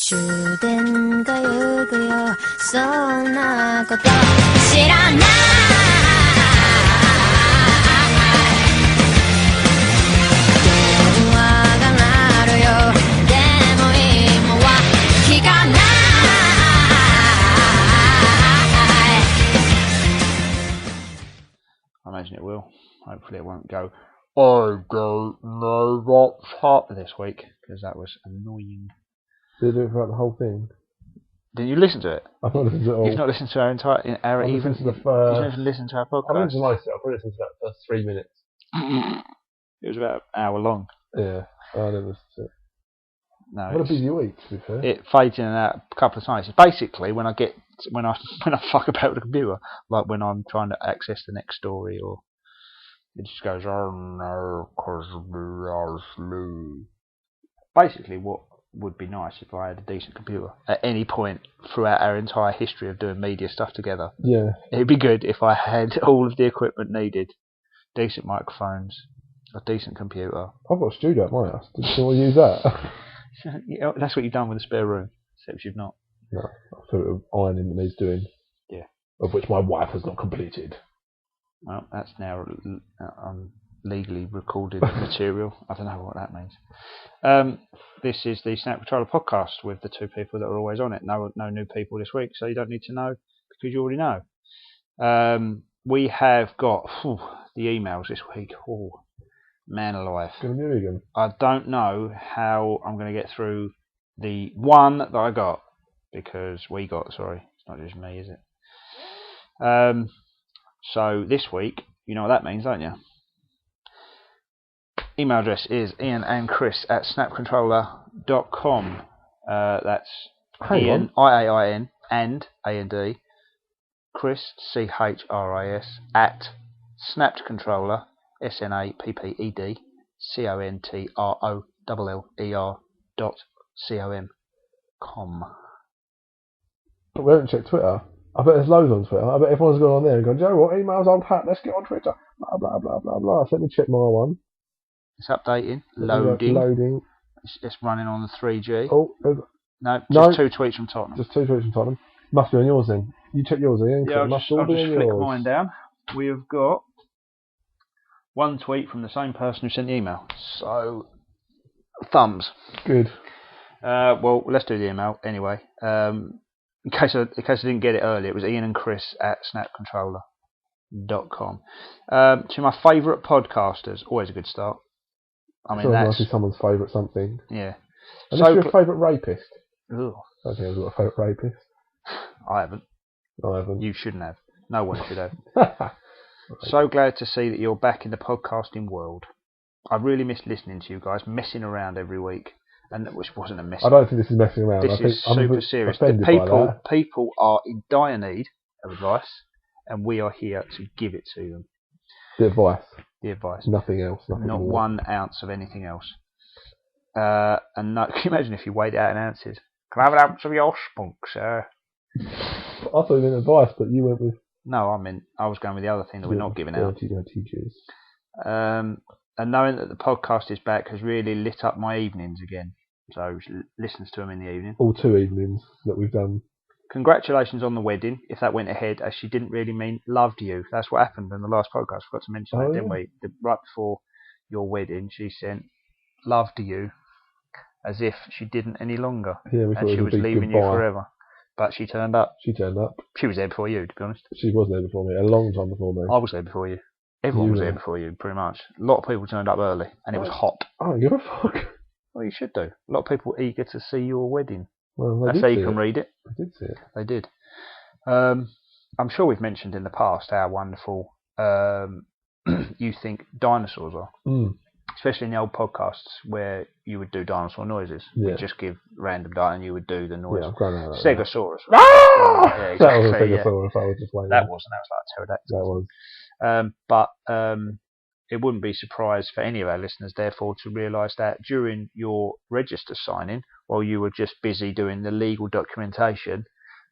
終電が行くよそんなこと知らない電話が鳴るよでも今は聞かない I imagine it will. Hopefully it won't go. I don't know what's happened this week because that was annoying. Did you do it throughout the whole thing? Didn't you listen to it? I've not listened to it all. You've not listened to our entire even. You've not even listened to our podcast. I've listened to myself. I've listened to that first 3 minutes. It was about an hour long. Yeah, I never listened to it. No, what a busy week, to be fair. It fades in and out a couple of times. It's basically when I fuck about with the computer, like when I'm trying to access the next story, or it just goes, oh no, cause we are slow. Basically, what would be nice if I had a decent computer at any point throughout our entire history of doing media stuff together. Yeah. It'd be good if I had all of the equipment needed, decent microphones, a decent computer. I've got a studio at my house. Do you want to use that? Yeah, that's what you've done with the spare room, except you've not. No, I've got an ironing that needs doing. Yeah. Of which my wife has not completed. Well, that's now legally recorded material. I don't know what that means. This is the Snap Controller podcast with the two people that are always on it. No new people this week, so you don't need to know because you already know. We have got the emails this week. Oh, man alive. It's going to be vegan. I don't know how I'm going to get through the one that I got because we got. Sorry, it's not just me, is it? So this week, you know what that means, don't you? Email address is Iain and Chris at snapcontroller.com. That's Iain, IAIN, and A&D, Chris, CHRIS, at snapcontroller, SNAPPEDCONTROLLER.com. But we haven't checked Twitter. I bet there's loads on Twitter. I bet everyone's gone on there and gone, Joe, what emails on pat? Let's get on Twitter. Blah, blah, blah, blah, blah. So let me check my one. It's updating. Loading. Loading. It's running on the 3G. Oh, no, just 2 tweets from Tottenham. Just 2 tweets from Tottenham. Must be on yours then. You check yours, Iain. Yeah, I'll just flick mine down. We have got one tweet from the same person who sent the email. So, thumbs. Good. Well, let's do the email anyway. In case I didn't get it earlier, it was Iain and Chris at snapcontroller.com. To my favourite podcasters, always a good start. I mean, that's nice someone's favourite something. Yeah. And so, your favourite rapist? Ugh. I think I've got a favourite rapist. I haven't. I haven't. You shouldn't have. No one should have. So glad to see that you're back in the podcasting world. I really miss listening to you guys messing around every week. And which wasn't a mess. I don't think this is messing around. This is super serious. The people are in dire need of advice, and we are here to give it to them. The advice. The advice. Nothing else. Nothing Not more. 1 ounce of anything else. And no, can you imagine if you weighed it out in ounces? Can I have an ounce of your spunk, sir? I thought you meant advice, but you went with. No, I was going with the other thing that we're not giving out. And knowing that the podcast is back has really lit up my evenings again. So listens to them in the evening. All 2 evenings that we've done. Congratulations on the wedding, if that went ahead, as she didn't really mean loved you. That's what happened in the last podcast. Forgot to mention that, didn't we? Right before your wedding, she sent loved you as if she didn't any longer. Yeah, we and she was leaving you forever. But she turned up. She turned up. She was there before you, to be honest. She was there before me, a long time before me. I was there before you. Everyone was there before you, pretty much. A lot of people turned up early, and it was hot. I don't give a fuck. Well, you should do. A lot of people eager to see your wedding. Well, that's how you can read it. I did see it. They did. I'm sure we've mentioned in the past how wonderful you think dinosaurs are. Especially in the old podcasts where you would do dinosaur noises. Yeah. You'd just give random dino and you would do the noise. Yeah, I'm growing out of Stegosaurus. Yeah, exactly. That was a Stegosaurus. I was just waiting. That wasn't. That was like a pterodactyl. That was. But it wouldn't be a surprise for any of our listeners, therefore, to realise that during your register signing, while you were just busy doing the legal documentation,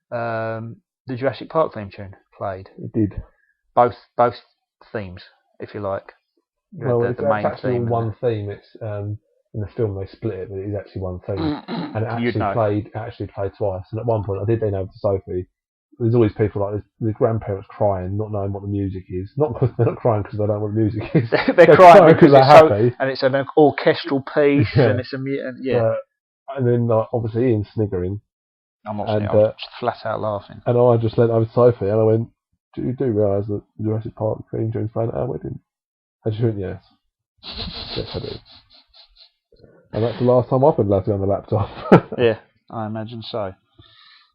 the Jurassic Park theme tune played. It did. Both themes, if you like. Well, it's actually one theme. It's in the film they split it, but it is actually one thing, and it You'd know. actually played twice. And at one point, I did lean over to Sophie. There's always people like the grandparents crying, not knowing what the music is. Not because they're not crying because they don't know what the music is. they're crying because they're it's happy, and it's an orchestral piece, Yeah. and it's yeah. And then obviously Ian's sniggering, I'm not and, I'm just flat out laughing. and I just leant over to Sophie and I went, "Do you realise that the Jurassic Park theme tune's playing at our wedding?" And she went, "Yes." Yes, I do. And that's the last time I've been allowed to go on the laptop. Yeah, I imagine so.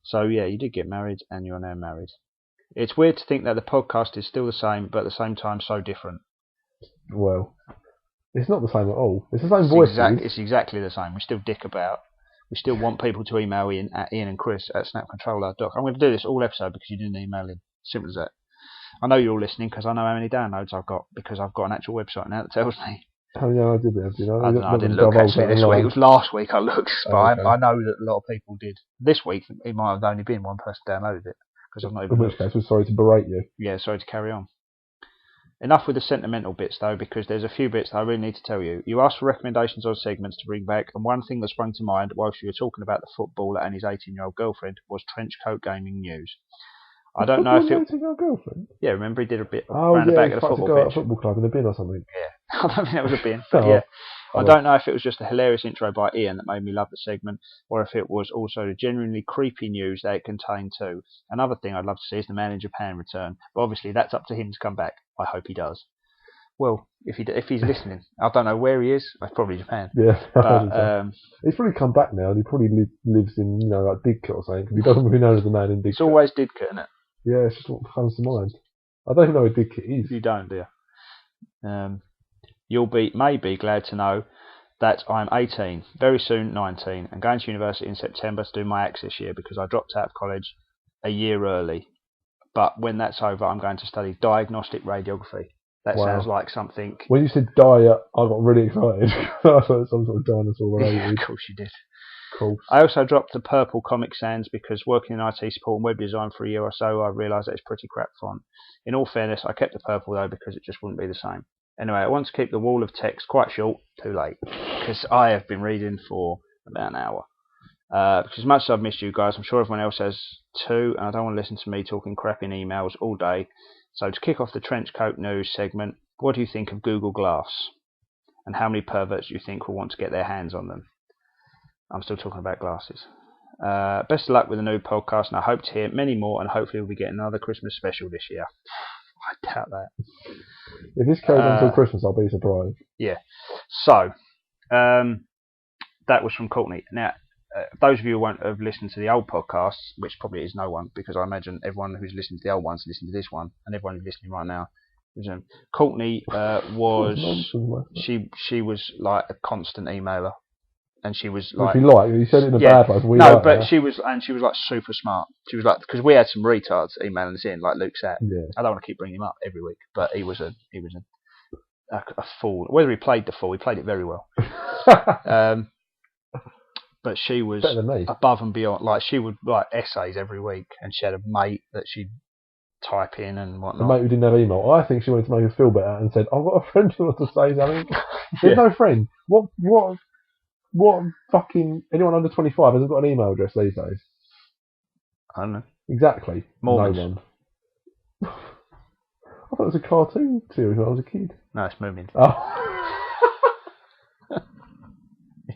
So yeah, you did get married, and you're now married. It's weird to think that the podcast is still the same, but at the same time so different. Well, it's not the same at all. It's the same voices. It's exactly the same. We still dick about. We still want people to email Ian at ianandchris@snapcontroller.com. I'm going to do this all episode because you didn't email in. Simple as that. I know you're all listening because I know how many downloads I've got because I've got an actual website now that tells me. How many hours did we have? Do you know? I didn't look actually this week. It was last week I looked, but I know that a lot of people did. This week it might have only been one person downloaded it because I've not even. In which case, we're sorry to berate you. Yeah, sorry to carry on. Enough with the sentimental bits though, because there's a few bits that I really need to tell you. You asked for recommendations on segments to bring back, and one thing that sprung to mind whilst you were talking about the footballer and his 18-year-old girlfriend was Trenchcoat Gaming News. I don't know if it. 18-year-old girlfriend? Yeah, remember he did a bit around the back of the football pitch. Football club in a bin or something. Yeah, I don't think that was a bin, but yeah. I don't know if it was just a hilarious intro by Ian that made me love the segment, or if it was also the genuinely creepy news that it contained too. Another thing I'd love to see is the man in Japan return, but obviously that's up to him to come back. I hope he does. Well, if he's listening, I don't know where he is. It's probably Japan. Yeah, but he's probably come back now, and he probably lives in like Didcot or something. Because he doesn't really know the man in Didcot. It's always Didcot, isn't it? Yeah, it's just what comes to mind. I don't even know where Didcot is. You don't, do you? You'll may be glad to know that I'm 18, very soon 19, and going to university in September to do my ACTS this year because I dropped out of college a year early. But when that's over, I'm going to study diagnostic radiography. That sounds like something. When you said diet, I got really excited. I thought it was some sort of dinosaur related. Of course you did. Cool. I also dropped the purple Comic Sans because working in IT support and web design for a year or so, I realised that it's pretty crap font. In all fairness, I kept the purple though because it just wouldn't be the same. Anyway, I want to keep the wall of text quite short, too late, because I have been reading for about an hour. Because as much as I've missed you guys, I'm sure everyone else has too, and I don't want to listen to me talking crap in emails all day. So to kick off the Trenchcoat News segment, what do you think of Google Glass? And how many perverts do you think will want to get their hands on them? I'm still talking about glasses. Best of luck with the new podcast, and I hope to hear many more, and hopefully we'll be getting another Christmas special this year. I doubt that. If this carries on until Christmas, I'll be surprised. Yeah. So, that was from Courtney. Now, those of you who won't have listened to the old podcasts, which probably is no one, because I imagine everyone who's listened to the old ones listened to this one, and everyone who's listening right now. Courtney was she was like a constant emailer, and she was like. If you like, you said it in a bad way. No, but she was like super smart. She was like, because we had some retards emailing us in, like Luke Satt. Yeah. I don't want to keep bringing him up every week, but he was a fool. Whether he played the fool, he played it very well. But she was above and beyond. Like she would write essays every week, and she had a mate that she'd type in and whatnot. A mate who didn't have email. I think she wanted to make us feel better and said, "I've got a friend who wants to say something." There's no friend. What fucking anyone under 25 hasn't got an email address these days? I don't know. Exactly. Mormons. No one. I thought it was a cartoon series when I was a kid. No, it's Moomins. Oh.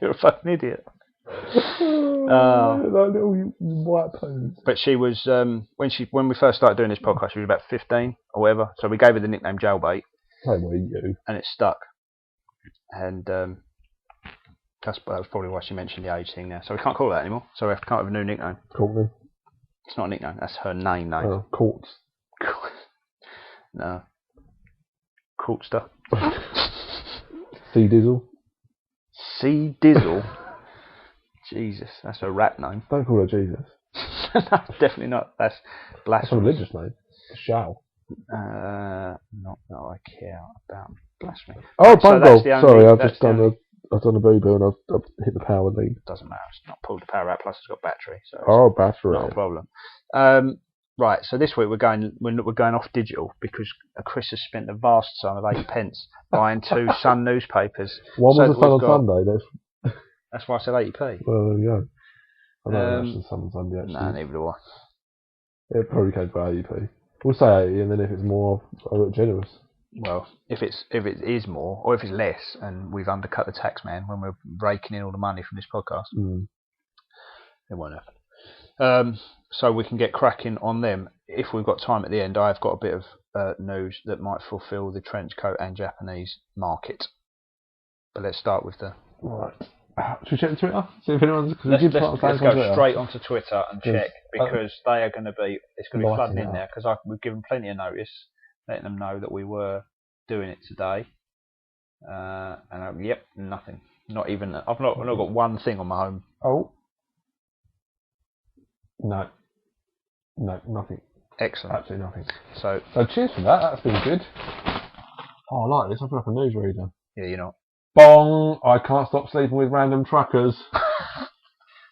You're a fucking idiot. That little white pose. But she was when we first started doing this podcast, she was about 15 or whatever. So we gave her the nickname Jailbait. Hey, what are you? And it stuck. And that's probably why she mentioned the age thing now. So we can't call her that anymore. So we have to come up with a new nickname. Courtney. It's not a nickname. That's her name. Courts. No. Courtster. C Dizzle. C Dizzle. Jesus, that's a rap name. Don't call her Jesus. No, definitely not. That's blasphemous. That's a religious name. Shall. Not that I care about blasphemy. Oh, bungle. Sorry, I've done a boo-boo and I've hit the power lead. Doesn't matter. It's not pulled the power out. Plus, it's got battery. So oh, battery. Not a problem. Right, so this week we're going off digital because Chris has spent a vast sum of 80p buying 2 Sun newspapers. One was So the Sun on we've got- Sunday. That's why I said 80p. Well, there you go. I don't know if the Sun on Sunday actually. No, neither do I. It probably came to 80p. We'll say 80, and then if it's more, I'll look generous. Well, if it is more, or if it's less, and we've undercut the tax man when we're raking in all the money from this podcast, it won't happen. So we can get cracking on them. If we've got time at the end, I've got a bit of news that might fulfil the trench coat and Japanese market. But let's start with the... Right. Should we check the Twitter? See if anyone's... Let's go straight onto Twitter and check, because they are going to be... It's going to be flooding in there, because we've given plenty of notice, letting them know that we were doing it today. Yep, nothing. Not even... I've not got one thing on my home. Oh. No, nothing. Excellent. Absolutely nothing. So cheers for that. That's been good. Oh, I like this. I feel like a newsreader. yeah, you're not. Bong! I can't stop sleeping with random truckers.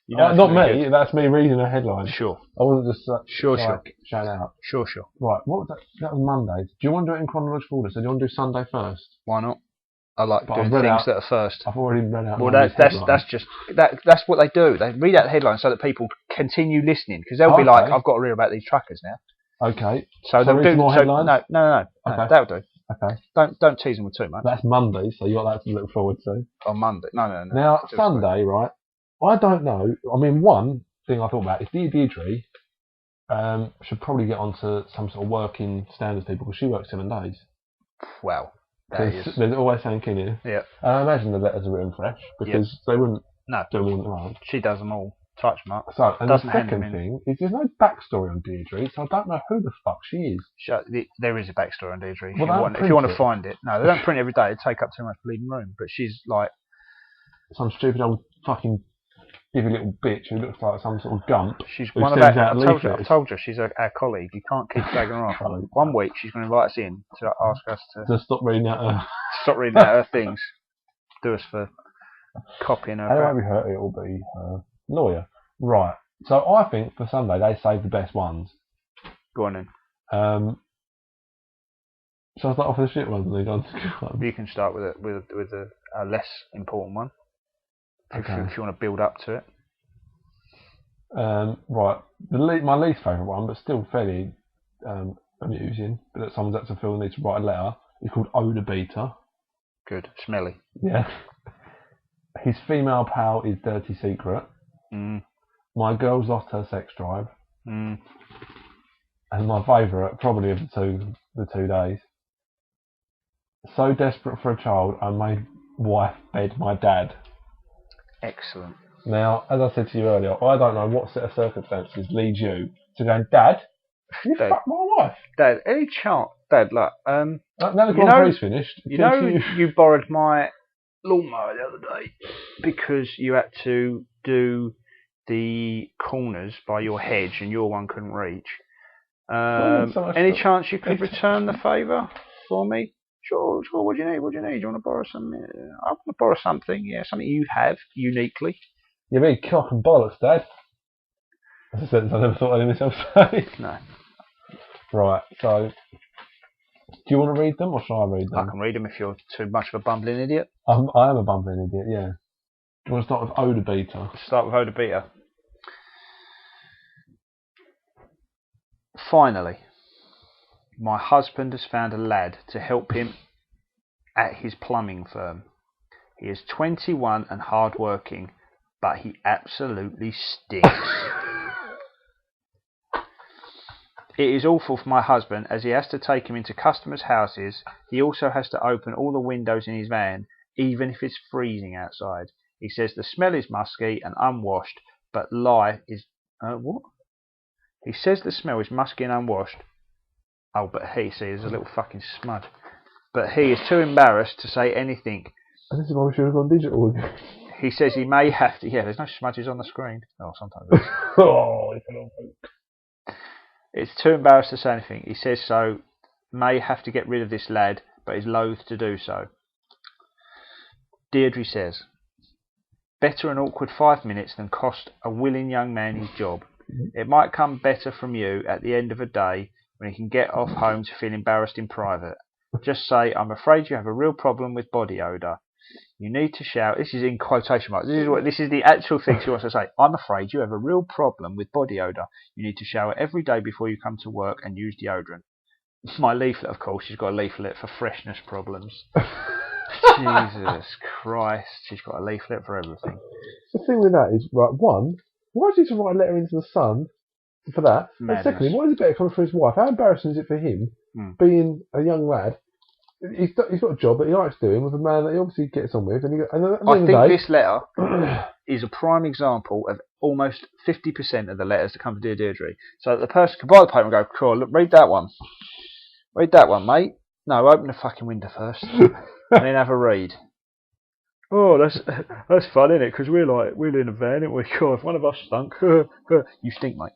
You know, not me. Good. That's me reading a headline. Sure. I wasn't just sure. shout out. Sure. Right. What was that? That was Monday. Do you want to do it in chronological order? So do you want to do Sunday first? Why not? I like doing things that are first. I've already read out. Well, that's what they do. They read out the headline so that people continue listening, because they'll be like, "I've got to read about these truckers now." Okay. So they'll do more headlines. No. Okay. That'll do. Okay. Don't tease them with too much. That's Monday, so you got that to look forward to. On Monday. No. Now Sunday, right? I don't know. I mean, one thing I thought about is Deirdre should probably get onto some sort of working standards people, because she works 7 days. Wow. There's always something in here. Yeah. I imagine the letters are written fresh, because they wouldn't do them all at once. She does them all. Touch mark. So, and the second thing is there's no backstory on Deirdre, so I don't know who the fuck she is. There is a backstory on Deirdre. If Well, you want to find it. No, they don't print every day. It'd take up too much bleeding room. But she's like some stupid old fucking divvy little bitch who looks like some sort of gump. She's one of our... I've told you, she's our colleague. You can't keep dragging her off. One week she's going to invite us in to ask us to stop reading out her things. Do us for copying her. How won't be hurt, it'll be her lawyer. Right. So I think for Sunday they saved the best ones. Go on then. Shall I start off with the shit ones and then go on to the good ones? You can start with a less important one. Okay. If you want to build up to it. Right. My least favourite one, but still fairly amusing, but that someone's had to feel the need to write a letter, is called Oda Beater. Good. Smelly. Yeah. His female pal is Dirty Secret. My girl's lost her sex drive. And my favourite, probably of the two days. So desperate for a child, I made wife bed my dad. Excellent. Now, as I said to you earlier, I don't know what set of circumstances leads you to going, Dad, you fucked my wife. Dad, any chance? Dad, look. Now the Grand Prix finished. You borrowed my lawnmower the other day because you had to do the corners by your hedge and your one couldn't reach. Any chance you could return the favour for me? Sure. What do you need? Do you want to borrow something? I want to borrow something. Yeah, something you have uniquely. You mean cock and bollocks, Dad? That's a sentence I never thought I'd hear myself say. No. Right. So, do you want to read them, or shall I read them? I can read them if you're too much of a bumbling idiot. I am a bumbling idiot. Yeah. Do you want to start with Oda Beater? Start with Oda Beater. Finally, my husband has found a lad to help him at his plumbing firm. He is 21 and hard-working, but he absolutely stinks. It is awful for my husband, as he has to take him into customers' houses. He also has to open all the windows in his van, even if it's freezing outside. He says the smell is musky and unwashed, but life is... what? He says the smell is musky and unwashed. Oh, but there's a little fucking smudge. But he is too embarrassed to say anything. And this is why we should have gone digital again. He says he may have to... Yeah, there's no smudges on the screen. Oh, sometimes there is. Oh, it's too embarrassed to say anything. He says so, may have to get rid of this lad, but is loath to do so. Deirdre says, better an awkward 5 minutes than cost a willing young man his job. It might come better from you at the end of a day when you can get off home to feel embarrassed in private. Just say, I'm afraid you have a real problem with body odour. You need to shout. This is in quotation marks. This is the actual thing she wants to say. I'm afraid you have a real problem with body odour. You need to shower every day before you come to work and use deodorant. My leaflet, of course, she's got a leaflet for freshness problems. Jesus Christ, she's got a leaflet for everything. The thing with that is, right, one, why does he write a letter into the Sun for that? Madness. And secondly, why is it better coming from his wife? How embarrassing is it for him, being a young lad? He's got a job that he likes doing with a man that he obviously gets on with. I think this letter is a prime example of almost 50% of the letters that come to Dear Deirdre. So the person can buy the paper and go, cool, look, read that one. Read that one, mate. No, open the fucking window first. And then have a read. Oh, that's fun, isn't it? Because we're in a van, aren't we? God, if one of us stunk, you stink, mate.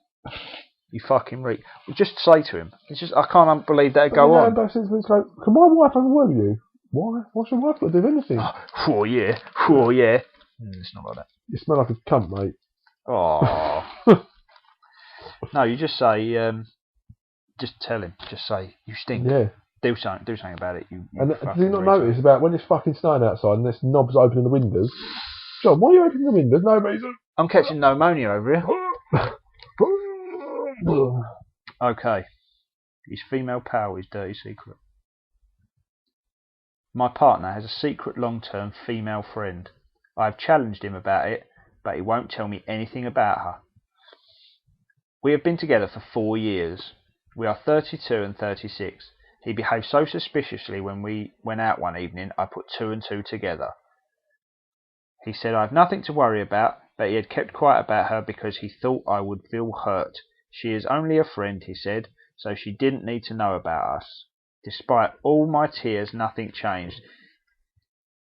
You fucking reek. Just say to him. It's just I can't believe that go on. It's like, can my wife have a word with you? Why? What's your wife got to do with anything? Oh yeah, oh yeah. It's not like that. You smell like a cunt, mate. Oh. No, you just say. Just tell him. Just say you stink. Yeah. Do something about it. You and does he not notice about when it's fucking snowing outside and there's knobs opening the windows? John, why are you opening the windows? No reason. I'm catching pneumonia over here. Okay. His female pal, his dirty secret. My partner has a secret long-term female friend. I have challenged him about it, but he won't tell me anything about her. We have been together for 4 years. We are 32 and 36. He behaved so suspiciously when we went out one evening, I put 2 and 2 together. He said I have nothing to worry about, but he had kept quiet about her because he thought I would feel hurt. She is only a friend, he said, so she didn't need to know about us. Despite all my tears, nothing changed.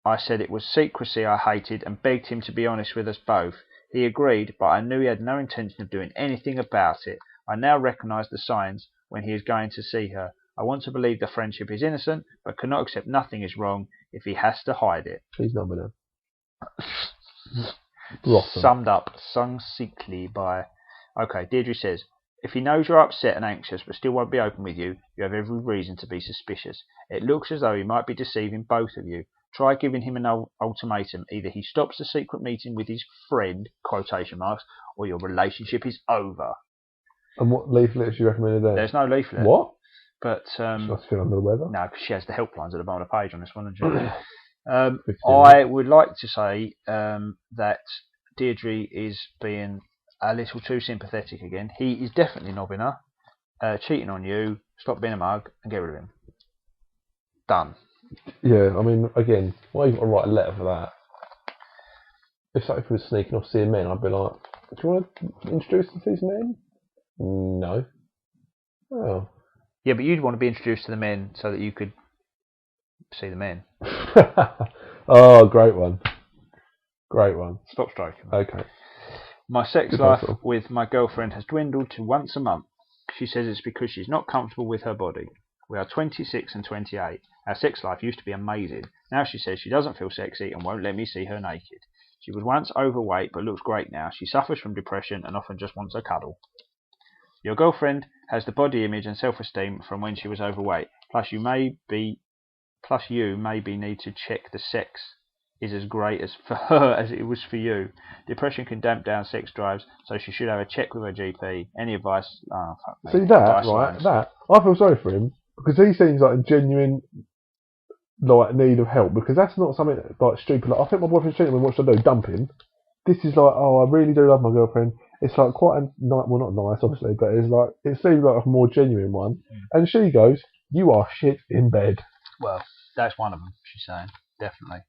I said it was secrecy I hated and begged him to be honest with us both. He agreed, but I knew he had no intention of doing anything about it. I now recognise the signs when he is going to see her. I want to believe the friendship is innocent, but cannot accept nothing is wrong if he has to hide it. He's not gonna. Summed up succinctly by... Okay, Deirdre says, if he knows you're upset and anxious but still won't be open with you, you have every reason to be suspicious. It looks as though he might be deceiving both of you. Try giving him an ultimatum. Either he stops the secret meeting with his friend, quotation marks, or your relationship is over. And what leaflet she recommended there? There's no leaflet. What? But she must feel under the weather. No, because she has the helplines at the bottom of the page on this one, doesn't she? I would like to say that Deirdre is being a little too sympathetic again. He is definitely knobbing her, cheating on you. Stop being a mug and get rid of him. Done. Yeah, I mean, again, why you got to write a letter for that? If something was sneaking off seeing men, I'd be like, do you want to introduce us to these men? No. Oh. Yeah, but you'd want to be introduced to the men so that you could see the men. Oh, great one. Great one. Stop stroking. Okay. My sex life with my girlfriend has dwindled to once a month. She says it's because she's not comfortable with her body. We are 26 and 28. Our sex life used to be amazing. Now she says she doesn't feel sexy and won't let me see her naked. She was once overweight but looks great now. She suffers from depression and often just wants a cuddle. Your girlfriend has the body image and self-esteem from when she was overweight. Plus you maybe need to check the sex is as great as for her as it was for you. Depression can damp down sex drives, so she should have a check with her GP. Any advice? Oh, fuck me. See that, right? That I feel sorry for him because he seems like a genuine need of help, because that's not something like stupid. Like, I think my boyfriend's cheating with me. What should I do? Dump him? This is like, oh, I really do love my girlfriend. It's like quite a well, not nice, obviously, but it's like it seems like a more genuine one. And she goes, "You are shit in bed." Well, that's one of them. She's saying definitely.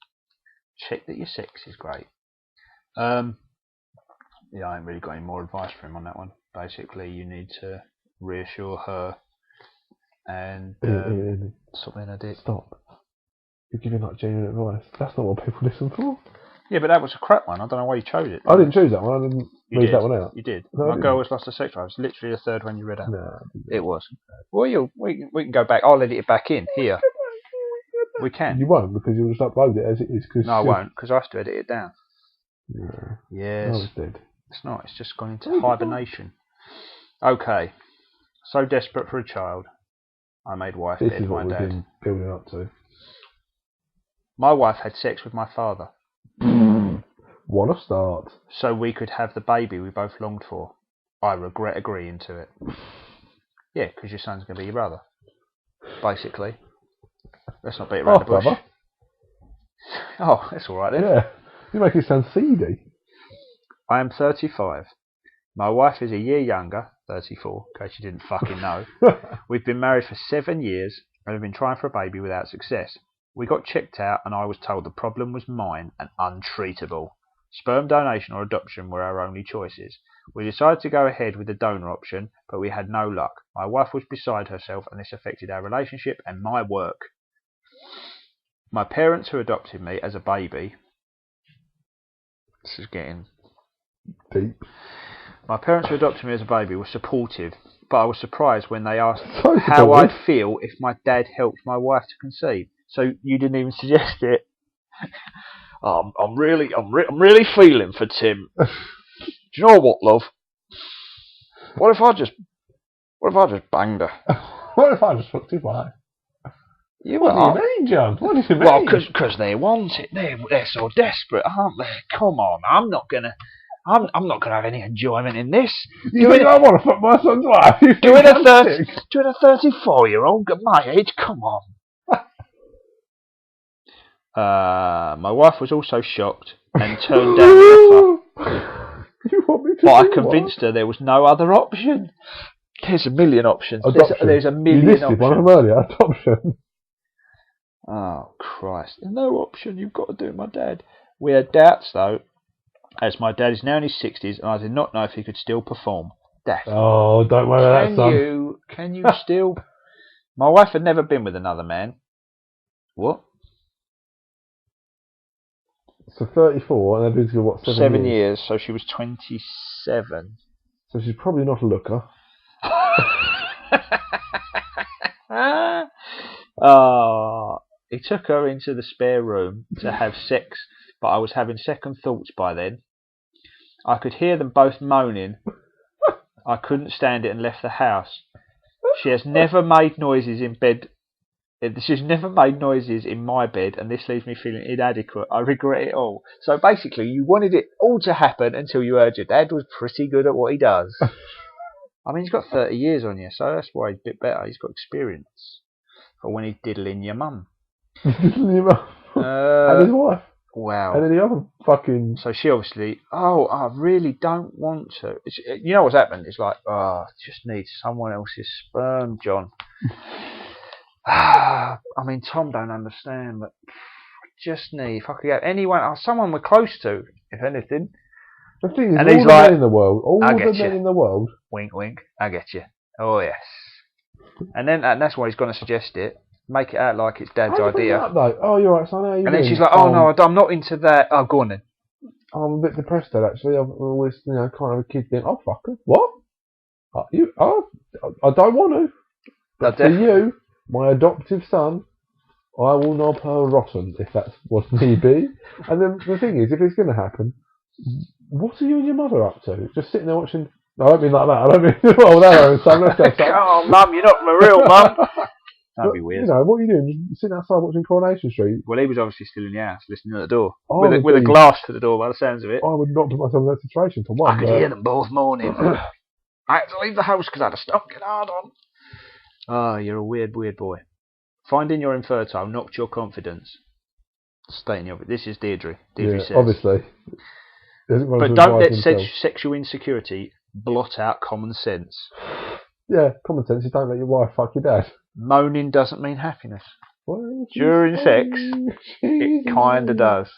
Check that your sex is great. Yeah, I ain't really got any more advice for him on that one. Basically, you need to reassure her and stop being a dick. Stop. You're giving like genuine advice. That's not what people listen for. Yeah, but that was a crap one. I don't know why you chose it. I didn't choose that one. I didn't read that one out. You did. No, my girl has lost her sex drive. It's literally the third one you read out. No, it was. Well, we can go back. I'll edit it back in here. We can. You won't, because you'll just upload it as it is. No, I won't, because I have to edit it down. Yeah. Yes. I was dead. It's not. It's just gone into hibernation. Okay. So desperate for a child, I made wife This bed is my what we've dad. been building up to. My wife had sex with my father, What a start. so we could have the baby we both longed for. I regret agreeing to it. Yeah, because your son's going to be your brother. Basically. Let's not beat around the bush. Brother. Oh, that's alright then. Yeah. You make it sound seedy. I am 35. My wife is a year younger, 34, in case you didn't fucking know. We've been married for 7 years and have been trying for a baby without success. We got checked out and I was told the problem was mine and untreatable. Sperm donation or adoption were our only choices. We decided to go ahead with the donor option, but we had no luck. My wife was beside herself and this affected our relationship and my work. My parents who adopted me as a baby... This is getting... Deep. My parents who adopted me as a baby were supportive, but I was surprised when they asked So how I'd supportive. feel if my dad helped my wife to conceive. So you didn't even suggest it. I'm really feeling for Tim. Do you know what, love? What if I just banged her? What if I just fucked his wife? You What do you mean, John? What do you mean? Well, because they want it. They're so desperate, aren't they? Come on, I'm not gonna have any enjoyment in this. You think I want to fuck my son's wife? You think Doing I'm a sick? 34-year-old at my age, come on. My wife was also shocked and turned down the offer. You want me to But I do convinced her there was no other option. There's a million options. Adoption. There's a You million listed one of options. them earlier. Adoption. Oh, Christ. There's no option. You've got to do it, my dad. We had doubts, though, as my dad is now in his 60s and I did not know if he could still perform. Dad. Oh, don't worry about that, son. Can you still... My wife had never been with another man. What? So 34, and they've been together, what, 7 years, so she was 27. So she's probably not a looker. He took her into the spare room to have sex, but I was having second thoughts by then. I could hear them both moaning. I couldn't stand it and left the house. She has never made noises in bed. She's never made noises in my bed, and this leaves me feeling inadequate. I regret it all. So basically, you wanted it all to happen until you heard your dad was pretty good at what he does. I mean, he's got 30 years on you, so that's why he's a bit better. He's got experience for when he's diddling your mum. And his wife. Wow. And then the other fucking... So she obviously, I really don't want to. You know what's happened? It's like, I just need someone else's sperm, John. I mean, Tom don't understand, but I just need, if I could get anyone, someone we're close to, if anything. The thing is, And all he's the like, men in the world, all I the get men you. in the world... Wink, wink, I get you. Oh, yes. And that's why he's going to suggest it. Make it out like it's Dad's How do you bring idea. it up, though? Oh, you're right, son. How you And then doing? she's like, oh, no, I'm not into that. Oh, go on then. I'm a bit depressed, Dad, actually. I've always, can't have a kid being... Oh, fucker. What? I don't want to. But for you, my adoptive son, I will knob her rotten, if that's what need be. And then the thing is, if it's going to happen, what are you and your mother up to? Just sitting there watching... No, I don't mean like that. I don't mean... Well, no, son, let's go, son. Come on, Mum, you're not my real Mum. That'd be weird. You know, what are you doing? Just sitting outside watching Coronation Street? Well, he was obviously still in the house, listening at the door. I With a glass to the door, by the sounds of it. I would not put myself in that situation, for one. I could hear them both moaning. I had to leave the house because I had a stomaching hard on. Oh, you're a weird, weird boy. Finding you're infertile knocked your confidence. Stating your... This is Deirdre. Deirdre says. Obviously. But don't let sexual insecurity blot out common sense. Yeah, common sense is don't let your wife fuck your dad. Moaning doesn't mean happiness. Well, During sex, it kind of does.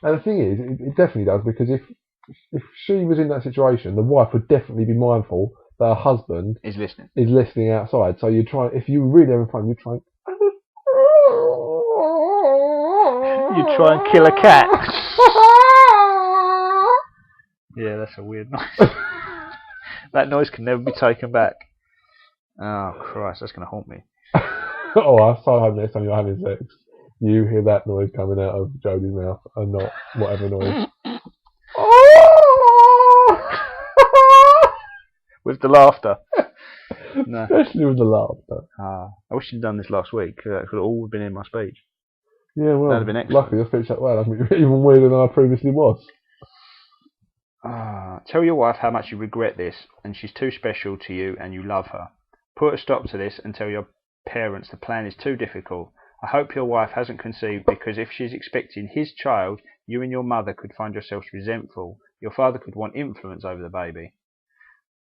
And the thing is, it definitely does, because if she was in that situation, the wife would definitely be mindful that her husband is listening outside. So you try, if you really having fun, you try and kill a cat. Yeah, that's a weird noise. That noise can never be taken back. Oh, Christ, that's going to haunt me. Oh, I so hope next time you're having sex, you hear that noise coming out of Jodie's mouth and not whatever noise. with the laughter. No. Especially with the laughter. I wish you'd done this last week. That could have all been in my speech. Yeah, well, That'd have been excellent. luckily your speech that well. I'd be even weirder than I previously was. Tell your wife how much you regret this, and she's too special to you and you love her. Put a stop to this and tell your parents the plan is too difficult. I hope your wife hasn't conceived because if she's expecting his child, you and your mother could find yourselves resentful. Your father could want influence over the baby.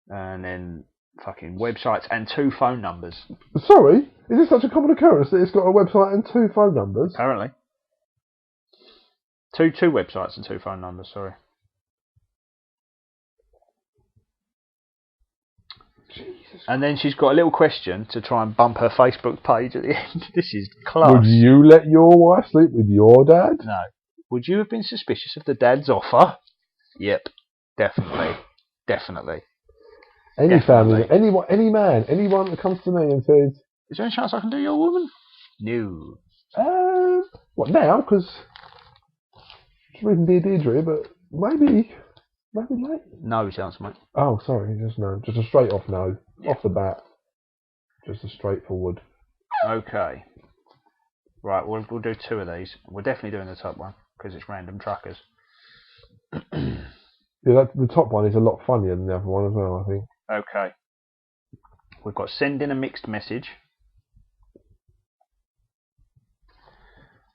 And then fucking websites and 2 phone numbers. Sorry? Is this such a common occurrence that it's got a website and 2 phone numbers? Apparently. Two websites and 2 phone numbers, sorry. Jesus. And then she's got a little question to try and bump her Facebook page at the end. This is class. Would you let your wife sleep with your dad? No. Would you have been suspicious of the dad's offer? Yep. Definitely. Definitely. Any family, anyone, any man, anyone that comes to me and says, Is there any chance I can do your woman? No. what now? Because just reading Dear Deirdre, but maybe late. No chance, mate. Oh, sorry, just no. Just a straight off no. Yeah. Off the bat. Just a straightforward. Okay. Right, we'll do 2 of these. We're definitely doing the top one because it's random truckers. Yeah, the top one is a lot funnier than the other one as well, I think. Okay. We've got send in a mixed message,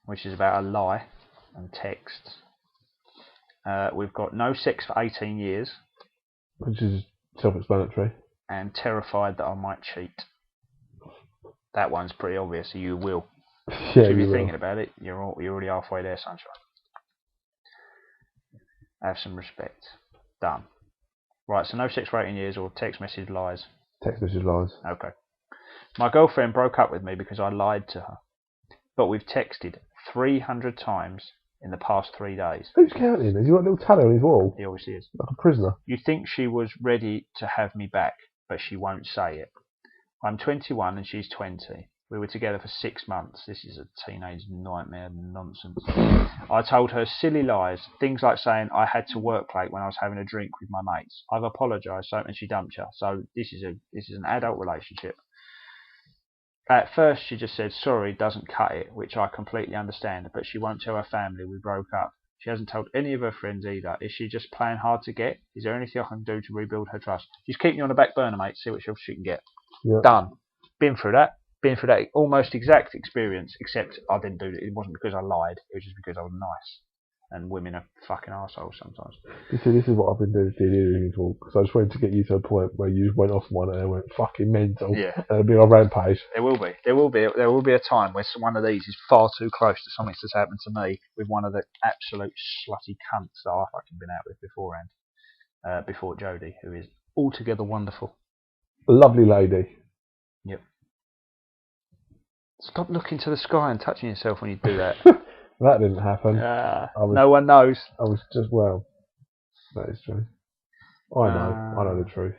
which is about a lie and text. We've got no sex for 18 years. Which is self-explanatory. And terrified that I might cheat. That one's pretty obvious, so you will. Yeah, If you're you thinking will. about it, you're already halfway there, sunshine. Have some respect. Done. Right, so no sex for 18 years or text message lies. Text message lies. Okay. My girlfriend broke up with me because I lied to her. But we've texted 300 times in the past 3 days. Who's counting? Has he got a little tally on his wall? He obviously is. Like a prisoner. You think she was ready to have me back, but she won't say it. I'm 21 and she's 20. We were together for 6 months. This is a teenage nightmare nonsense. I told her silly lies, things like saying I had to work late when I was having a drink with my mates. I've apologised, and she dumped her. So this is an adult relationship. At first she just said sorry doesn't cut it, which I completely understand, but she won't tell her family we broke up. She hasn't told any of her friends either. Is she just playing hard to get? Is there anything I can do to rebuild her trust? She's keeping you on the back burner, mate. See what else she can get. Yeah. Done. Been through that almost exact experience, except I didn't do it. It wasn't because I lied. It was just because I was nice. And women are fucking arseholes sometimes. You see, this is what I've been doing to you for, because I just wanted to get you to a point where you went off one and I went fucking mental. Yeah. And it'd be on rampage. There will be a time where one of these is far too close to something that's happened to me with one of the absolute slutty cunts that I've fucking been out with beforehand. Before Jodie, who is altogether wonderful. A lovely lady. Yep. Stop looking to the sky and touching yourself when you do that. That didn't happen. No one knows. I was just, well, that is true. I know the truth.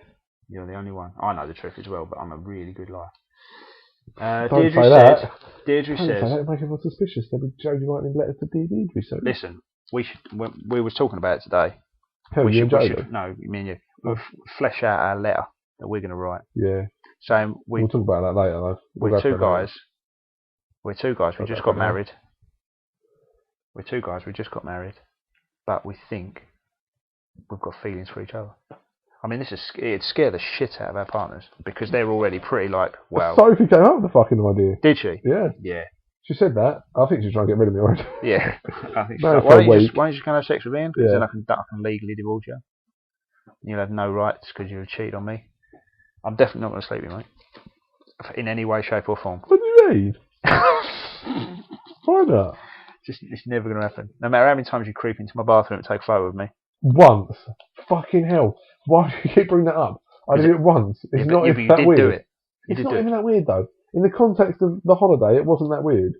You're the only one. I know the truth as well, but I'm a really good liar. Don't say that. Deirdre Don't says, say that, it makes everyone suspicious. They'll be Jodie writing letters to Deirdre. So. listen, we was talking about it today. Who, you and Jodie? No, me and you. We'll flesh out our letter that we're going to write. Yeah. Saying We'll talk about that later, though. We're two guys. We just got married. We're 2 guys. We just got married, but we think we've got feelings for each other. I mean, it'd scare the shit out of our partners because they're already pretty like, wow. Sophie came up with the fucking idea. Did she? Yeah. Yeah. She said that. I think she's trying to get rid of me already. Yeah. I think No, so. Why don't you just go and have sex with Iain? Because then I can legally divorce you. You'll have no rights because you've cheated on me. I'm definitely not going to sleep with you, mate. In any way, shape or form. What do you mean? Why not? It's never going to happen. No matter how many times you creep into my bathroom and take a photo of me. Once. Fucking hell. Why do you keep bringing that up? I did it once. It's not even that weird. Do it. It's not even that weird, though. In the context of the holiday, it wasn't that weird.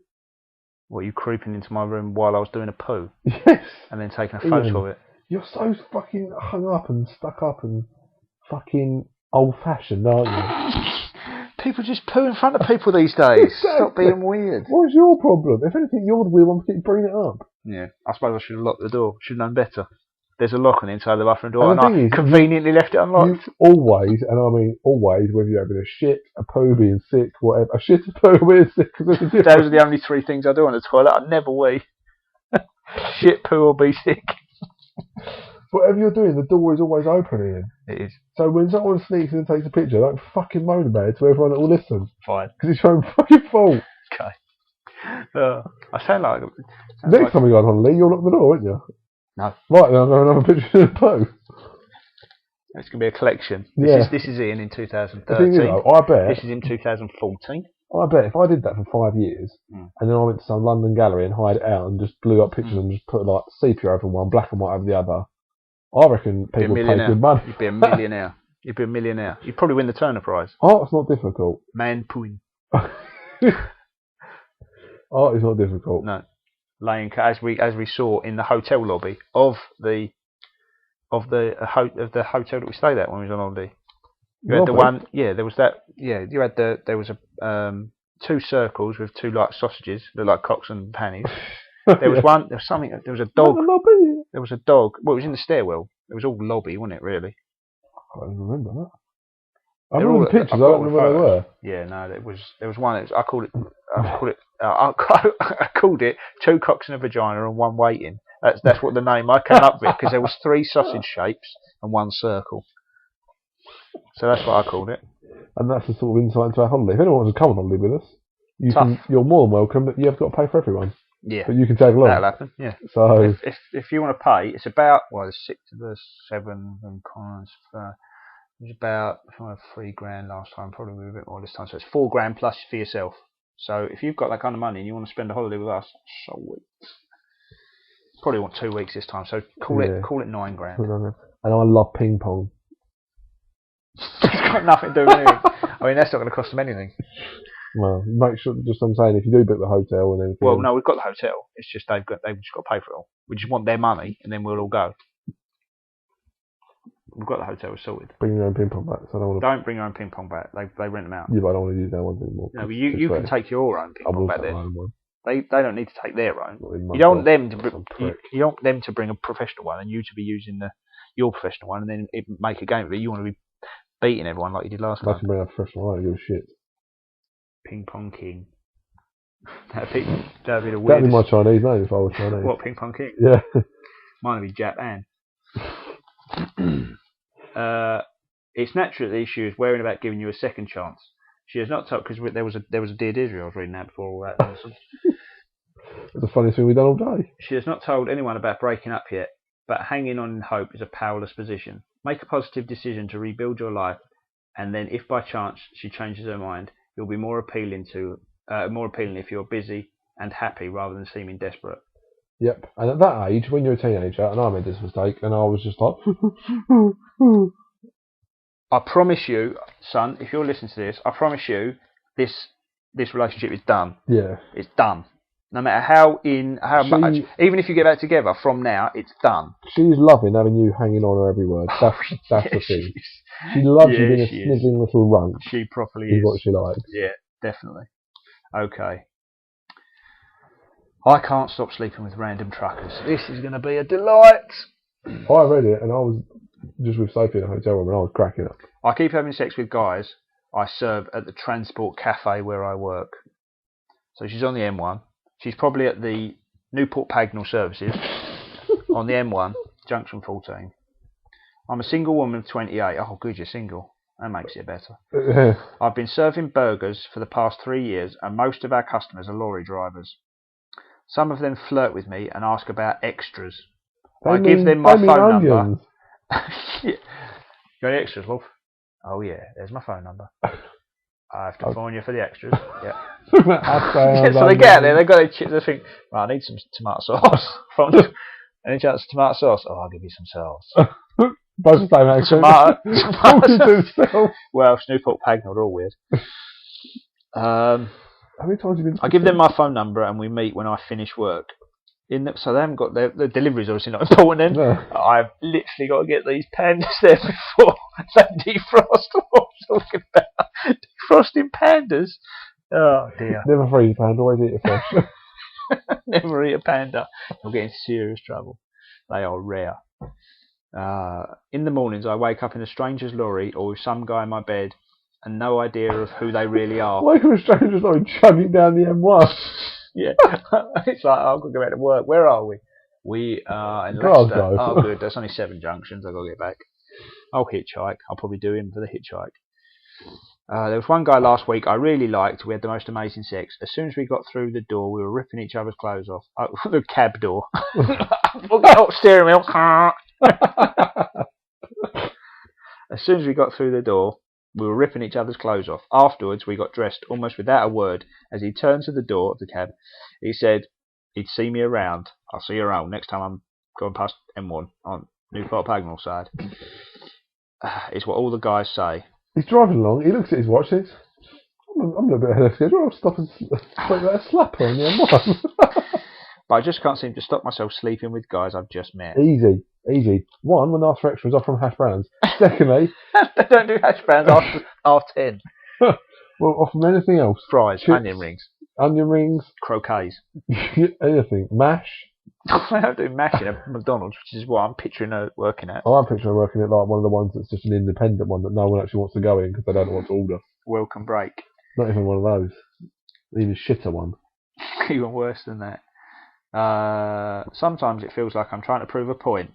What, you creeping into my room while I was doing a poo? Yes. And then taking a photo of it? You're so fucking hung up and stuck up and fucking old-fashioned, aren't you? People just poo in front of people these days. Exactly. Stop being weird. What's your problem? If anything, you're the weird one for keep bringing it up. Yeah, I suppose I should have locked the door. Should have known better. There's a lock on the inside of the bathroom door, And and the thing I is, conveniently left it unlocked. You always, and I mean always, whether you're having a shit, a poo, being sick, whatever, a shit, a poo, being sick, because there's a difference. Those are the only 3 things I do on the toilet. I never wee. Shit, poo, or be sick. Whatever you're doing, the door is always open, Ian. It is. So when someone sneaks in and takes a picture, don't fucking moan about it to everyone that will listen. Fine. Because it's your own fucking fault. Okay. I sound like... Next time we go on holiday, you'll lock the door, won't you? No. Right, then I'll go and have a picture of the poo. It's going to be a collection. Yeah. This is Ian in 2013. The thing is, though, I bet... This is in 2014. I bet if I did that for 5 years, and then I went to some London gallery and hired it out and just blew up pictures and just put like sepia over one, black and white over the other, I reckon people would pay good money. You'd be a millionaire. You'd be a millionaire. You'd probably win the Turner Prize. Art's not difficult. Man pooing. Art is not difficult. No. Laying as we saw in the hotel lobby of the hotel that we stayed at when we was on holiday. You had the one, there was that, you had there was a 2 circles with 2 like sausages, they're like cocks and pannies. There was one, there was a dog. There was a dog. Well, it was in the stairwell. It was all lobby, wasn't it? Really. I don't remember that. I remember the pictures. I don't remember where they were. Yeah, no, there was one. I called it 2 cocks and a vagina and 1 waiting. That's what the name I came up with because there was 3 sausage shapes and 1 circle. So that's what I called it. And that's the sort of insight into our holiday. If anyone wants to come on holiday with us, you're more than welcome, but you have got to pay for everyone. Yeah. But you can tag along. That'll happen, yeah. So if you want to pay, it's about, the 6 to the 7 and cons. It was about $3,000 last time, probably a bit more this time. So it's $4,000 plus for yourself. So if you've got that kind of money and you want to spend a holiday with us, so probably want 2 weeks this time. So call it $9,000. And I love ping pong. It's got nothing to do with anything. I mean, that's not going to cost them anything. Well, make sure. Just I'm saying, if you do book the hotel and everything. Well, no, we've got the hotel. It's just they've just got to pay for it all. We just want their money, and then we'll all go. We've got the hotel sorted. Bring your own ping pong bats. Don't bring your own ping pong bat. They rent them out. Yeah, but I don't want to use their ones anymore. No, but you can take your own ping pong bat there. They don't need to take their own. You don't want them to. You don't want them to bring a professional one, and you to be using your professional one, and then make a game of it. You want to be beating everyone like you did last time. I can bring a professional one. I don't give a shit. Ping Pong King. That'd be the weirdest. That'd be my Chinese name if I was Chinese. What, Ping Pong King? Yeah. Mine would be Japan. It's naturally she is worrying about giving you a second chance. She has not told, because there was a Dear Deirdre I was reading that before all that. It's the funniest thing we've done all day. She has not told anyone about breaking up yet, but hanging on in hope is a powerless position. Make a positive decision to rebuild your life, and then if by chance she changes her mind, you'll be more appealing if you're busy and happy rather than seeming desperate. Yep. And at that age, when you're a teenager, and I made this mistake, and I was just like, I promise you, son, if you're listening to this, I promise you, this relationship is done. Yeah. It's done. No matter how much, even if you get back together from now, it's done. She's loving having you hanging on her every word. That's the thing. She loves you being a sniggling little runt. She properly is. What she likes. Yeah, definitely. Okay. I can't stop sleeping with random truckers. This is going to be a delight. I read it and I was just with Sophie in a hotel room and I was cracking up. I keep having sex with guys I serve at the transport cafe where I work. So she's on the M1. She's probably at the Newport Pagnell services on the M1, junction 14. I'm a single woman of 28. Oh, good, you're single. That makes it better. I've been serving burgers for the past 3 years, and most of our customers are lorry drivers. Some of them flirt with me and ask about extras. I give them my phone number. Yeah. You got any extras, love? Oh yeah, there's my phone number. I have to phone you for the extras. Yeah. So they get out there, they've got their chips, they think, right, I need some tomato sauce. Any chance of tomato sauce? Oh, I'll give you some sauce. Both the same accent. Tomato. Well, Newport Pagnell, they're all weird. How many times have you been? I give them my phone number and we meet when I finish work. So they haven't got the delivery's obviously not important then. No. I've literally got to get these pandas there before they defrost. What I'm talking about? Defrosting pandas? Oh dear. Never freeze a panda, always eat it fresh. Never eat a panda. You'll get in serious trouble. They are rare. In the mornings, I wake up in a stranger's lorry or with some guy in my bed and no idea of who they really are. Wake up a stranger's lorry chugging down the M1. Yeah. It's like, I've got to go back to work. Where are we? We are in Glasgow. Leicester. Oh, good. That's only 7 junctions. I've got to get back. I'll hitchhike. I'll probably do him for the hitchhike. There was one guy last week I really liked. We had the most amazing sex. As soon as we got through the door, we were ripping each other's clothes off. The cab door. Oh, steering wheel. As soon as we got through the door, we were ripping each other's clothes off. Afterwards, we got dressed almost without a word. As he turned to the door of the cab, he said he'd see me around. I'll see you around next time I'm going past M1 on Newport Pagnell side. It's what all the guys say. He's driving along. He looks at his watch. Says, I'm a little bit ahead of schedule. I'll stop and a slapper on the M1. But I just can't seem to stop myself sleeping with guys I've just met. Easy. One, when asked for extras, off from hash browns. Secondly, they don't do hash browns after R10. well, off from anything else. Fries, Chips, onion rings, croquets, croquets. anything. Mash. They don't do mash in a McDonald's, which is what I'm picturing her working at. I'm picturing her working at like one of the ones that's just an independent one that no one actually wants to go in because they don't know what to order. Welcome break. Not even one of those. Even shitter one. Even worse than that. Sometimes it feels like I'm trying to prove a point.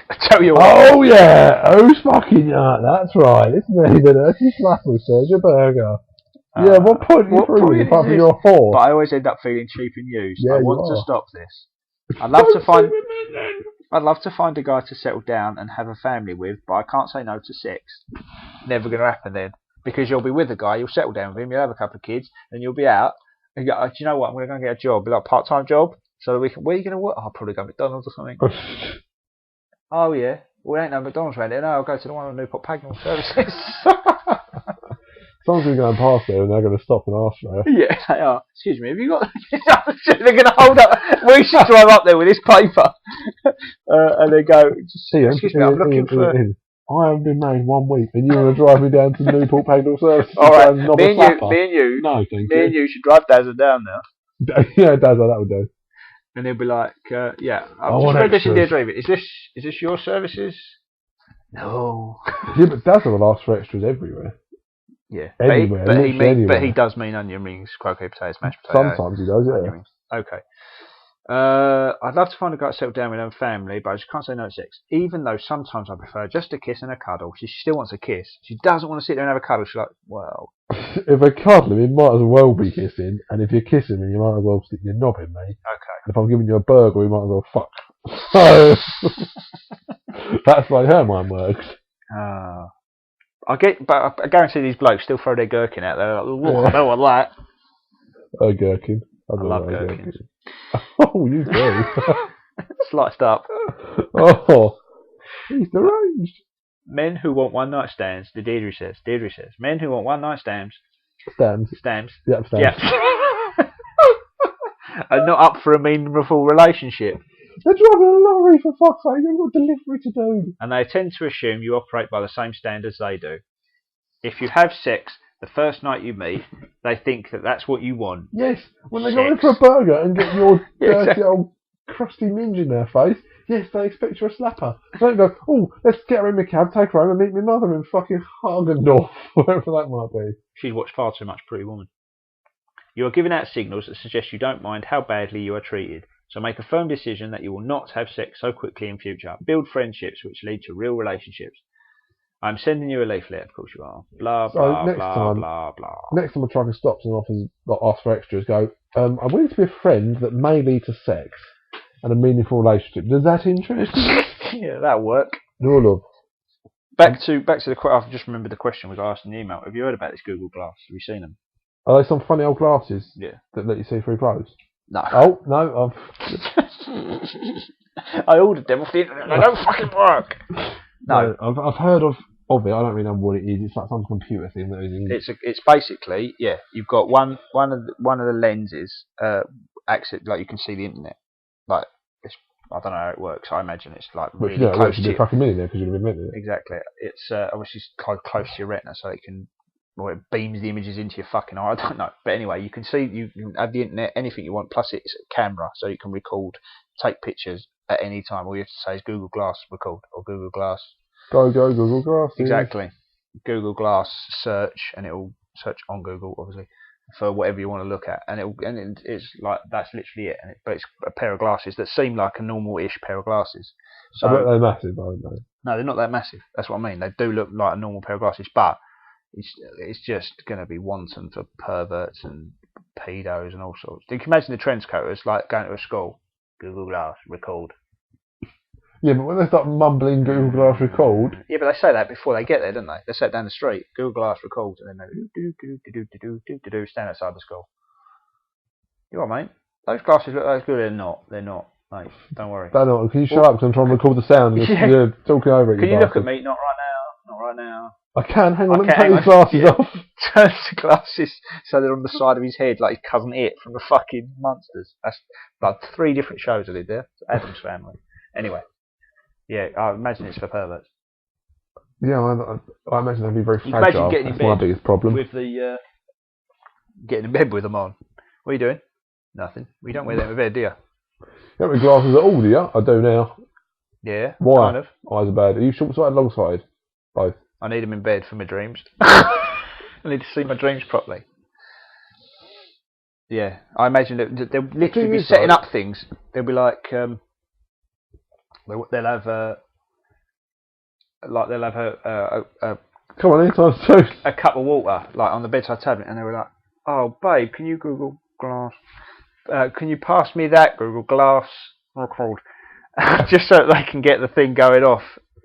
I tell you what. Oh yeah! Who's fucking that's right. It's me, the dirty slapper, Sergio Burger. Yeah, what point are you proving apart from your whore? But I always end up feeling cheap and used. Yeah, I want to stop this. I'd love to find a guy to settle down and have a family with, but I can't say no to sex. Never going to happen then. Because you'll be with a guy, you'll settle down with him, you'll have a couple of kids, and you'll be out. And you go, do you know what? I'm going to go and get a job, like a part-time job. So where are you going to work? I'll probably go to McDonald's or something. Oh yeah, well, there ain't no McDonald's around here. No, I'll go to the one on Newport Pagnell Services. Someone's going to go past there and they're going to stop and ask for her. Yeah, they are. Excuse me, have you got... They're going to hold up... We should drive up there with this paper. And they go... Excuse me, I'm looking for... I haven't been married 1 week and you're going to drive me down to Newport Pagnell Services. Alright, me and you... No, thank me and you should drive Dazza down now. Yeah, Dazza, that would do. And they'll be like, yeah, I I've want just read this in extras. Dear David. Is this your services? No. Yeah, but Dazza will ask for extras everywhere. Yeah. Anywhere, but he does mean onion rings, croquet potatoes, mashed potatoes. Sometimes he does, yeah. Onion rings. Okay. I'd love to find a guy to settle down with and family, but I just can't say no to sex. Even though sometimes I prefer just a kiss and a cuddle. She still wants a kiss. She doesn't want to sit there and have a cuddle. She's like, well... If I cuddle him, it might as well be kissing. And if you're kissing me, you might as well stick your knob in me. Okay. And if I'm giving you a burger, we might as well fuck. So, that's like how mine works. I guarantee these blokes still throw their gherkin out there. Like, I don't want that. Oh, gherkin. I love gherkins. Oh, you do. Sliced up. Oh, he's deranged. Men who want one night stands, Deirdre says. Men who want one night stands. Stamps. Yep, stamps. Yep. Are not up for a meaningful relationship. They're driving a lorry, for fuck's sake. They've got delivery to do. And they tend to assume you operate by the same standards they do. If you have sex the first night you meet, they think that that's what you want. Yes, when they go in for a burger and get your dirty old crusty minge in their face, yes, they expect you're a slapper. They don't go, oh, let's get her in my cab, take her home and meet my mother in fucking Hagendorf, wherever that might be. She's watched far too much Pretty Woman. You are giving out signals that suggest you don't mind how badly you are treated. So make a firm decision that you will not have sex so quickly in future. Build friendships which lead to real relationships. I'm sending you a leaflet, of course you are. Blah, blah, blah. Next time a trucker stops and offers, asks for extras, go, I'm willing to be a friend that may lead to sex and a meaningful relationship. Does that interest you? Yeah, that'll work. No, love. Back to the question. I've just remembered the question was asked in the email. Have you heard about this Google Glass? Have you seen them? Are they some funny old glasses? Yeah. That let you see through clothes? No. Oh, no, I ordered them off the internet. They don't fucking work. No. I've heard of it. I don't really know what it is. It's like some computer thing that is. It's basically, yeah. You've got one of the lenses acts like you can see the internet. Like I don't know how it works. I imagine it's like really close to you. Fucking millionaire because you've invented it. Exactly. It's obviously close to your retina, so it can or it beams the images into your fucking eye. I don't know. But anyway, you can see, you can have the internet, anything you want. Plus, it's a camera, so you can record, take pictures at any time. All you have to say is Google Glass record or Google Glass. Go Google Glass. Exactly. Google Glass search, and it will search on Google, obviously, for whatever you want to look at, and it's like that's literally it. But it's a pair of glasses that seem like a normal-ish pair of glasses. So I bet they're massive, aren't they? no, they're not that massive. That's what I mean. They do look like a normal pair of glasses, but it's just going to be wanton for perverts and pedos and all sorts. You can imagine the trenchcoaters like going to a school. Google Glass record. Yeah, but when they start mumbling Google Glass record, Yeah, but they say that before they get there, don't they? They say it down the street. Google Glass record, and then they stand outside the school. You all right, mate? Those glasses look as good. They're not. They're not, mate. Don't worry. can you shut up? Because I'm trying to record the sound. Yeah. You're talking over it. Can you look at me? Not right now. Not right now. I can. Hang on. Let me Okay, take these glasses off. Turns the glasses so they're on the side of his head like his cousin It from the fucking Monsters. That's like 3 different shows I did there. Adam's Family. Anyway, yeah, I imagine it's for perverts. Yeah, I imagine that'd be very You can imagine fragile. getting in That's my bed biggest problem. with the getting in bed with them on. What are you doing? Nothing. We don't wear them in bed, do you? You don't wear glasses at all, do you? I do now. Yeah. Why? Kind of. Eyes are bad. Are you short-sighted, long-sighted? Both. I need them in bed for my dreams. I need to see my dreams properly. Yeah, I imagine that they'll literally be setting up things. They'll be like, they'll have a Come on, anytime soon. a cup of water like on the bedside table, and they were like, "Oh, babe, can you Google Glass? Can you pass me that Google Glass record?" Just so that they can get the thing going off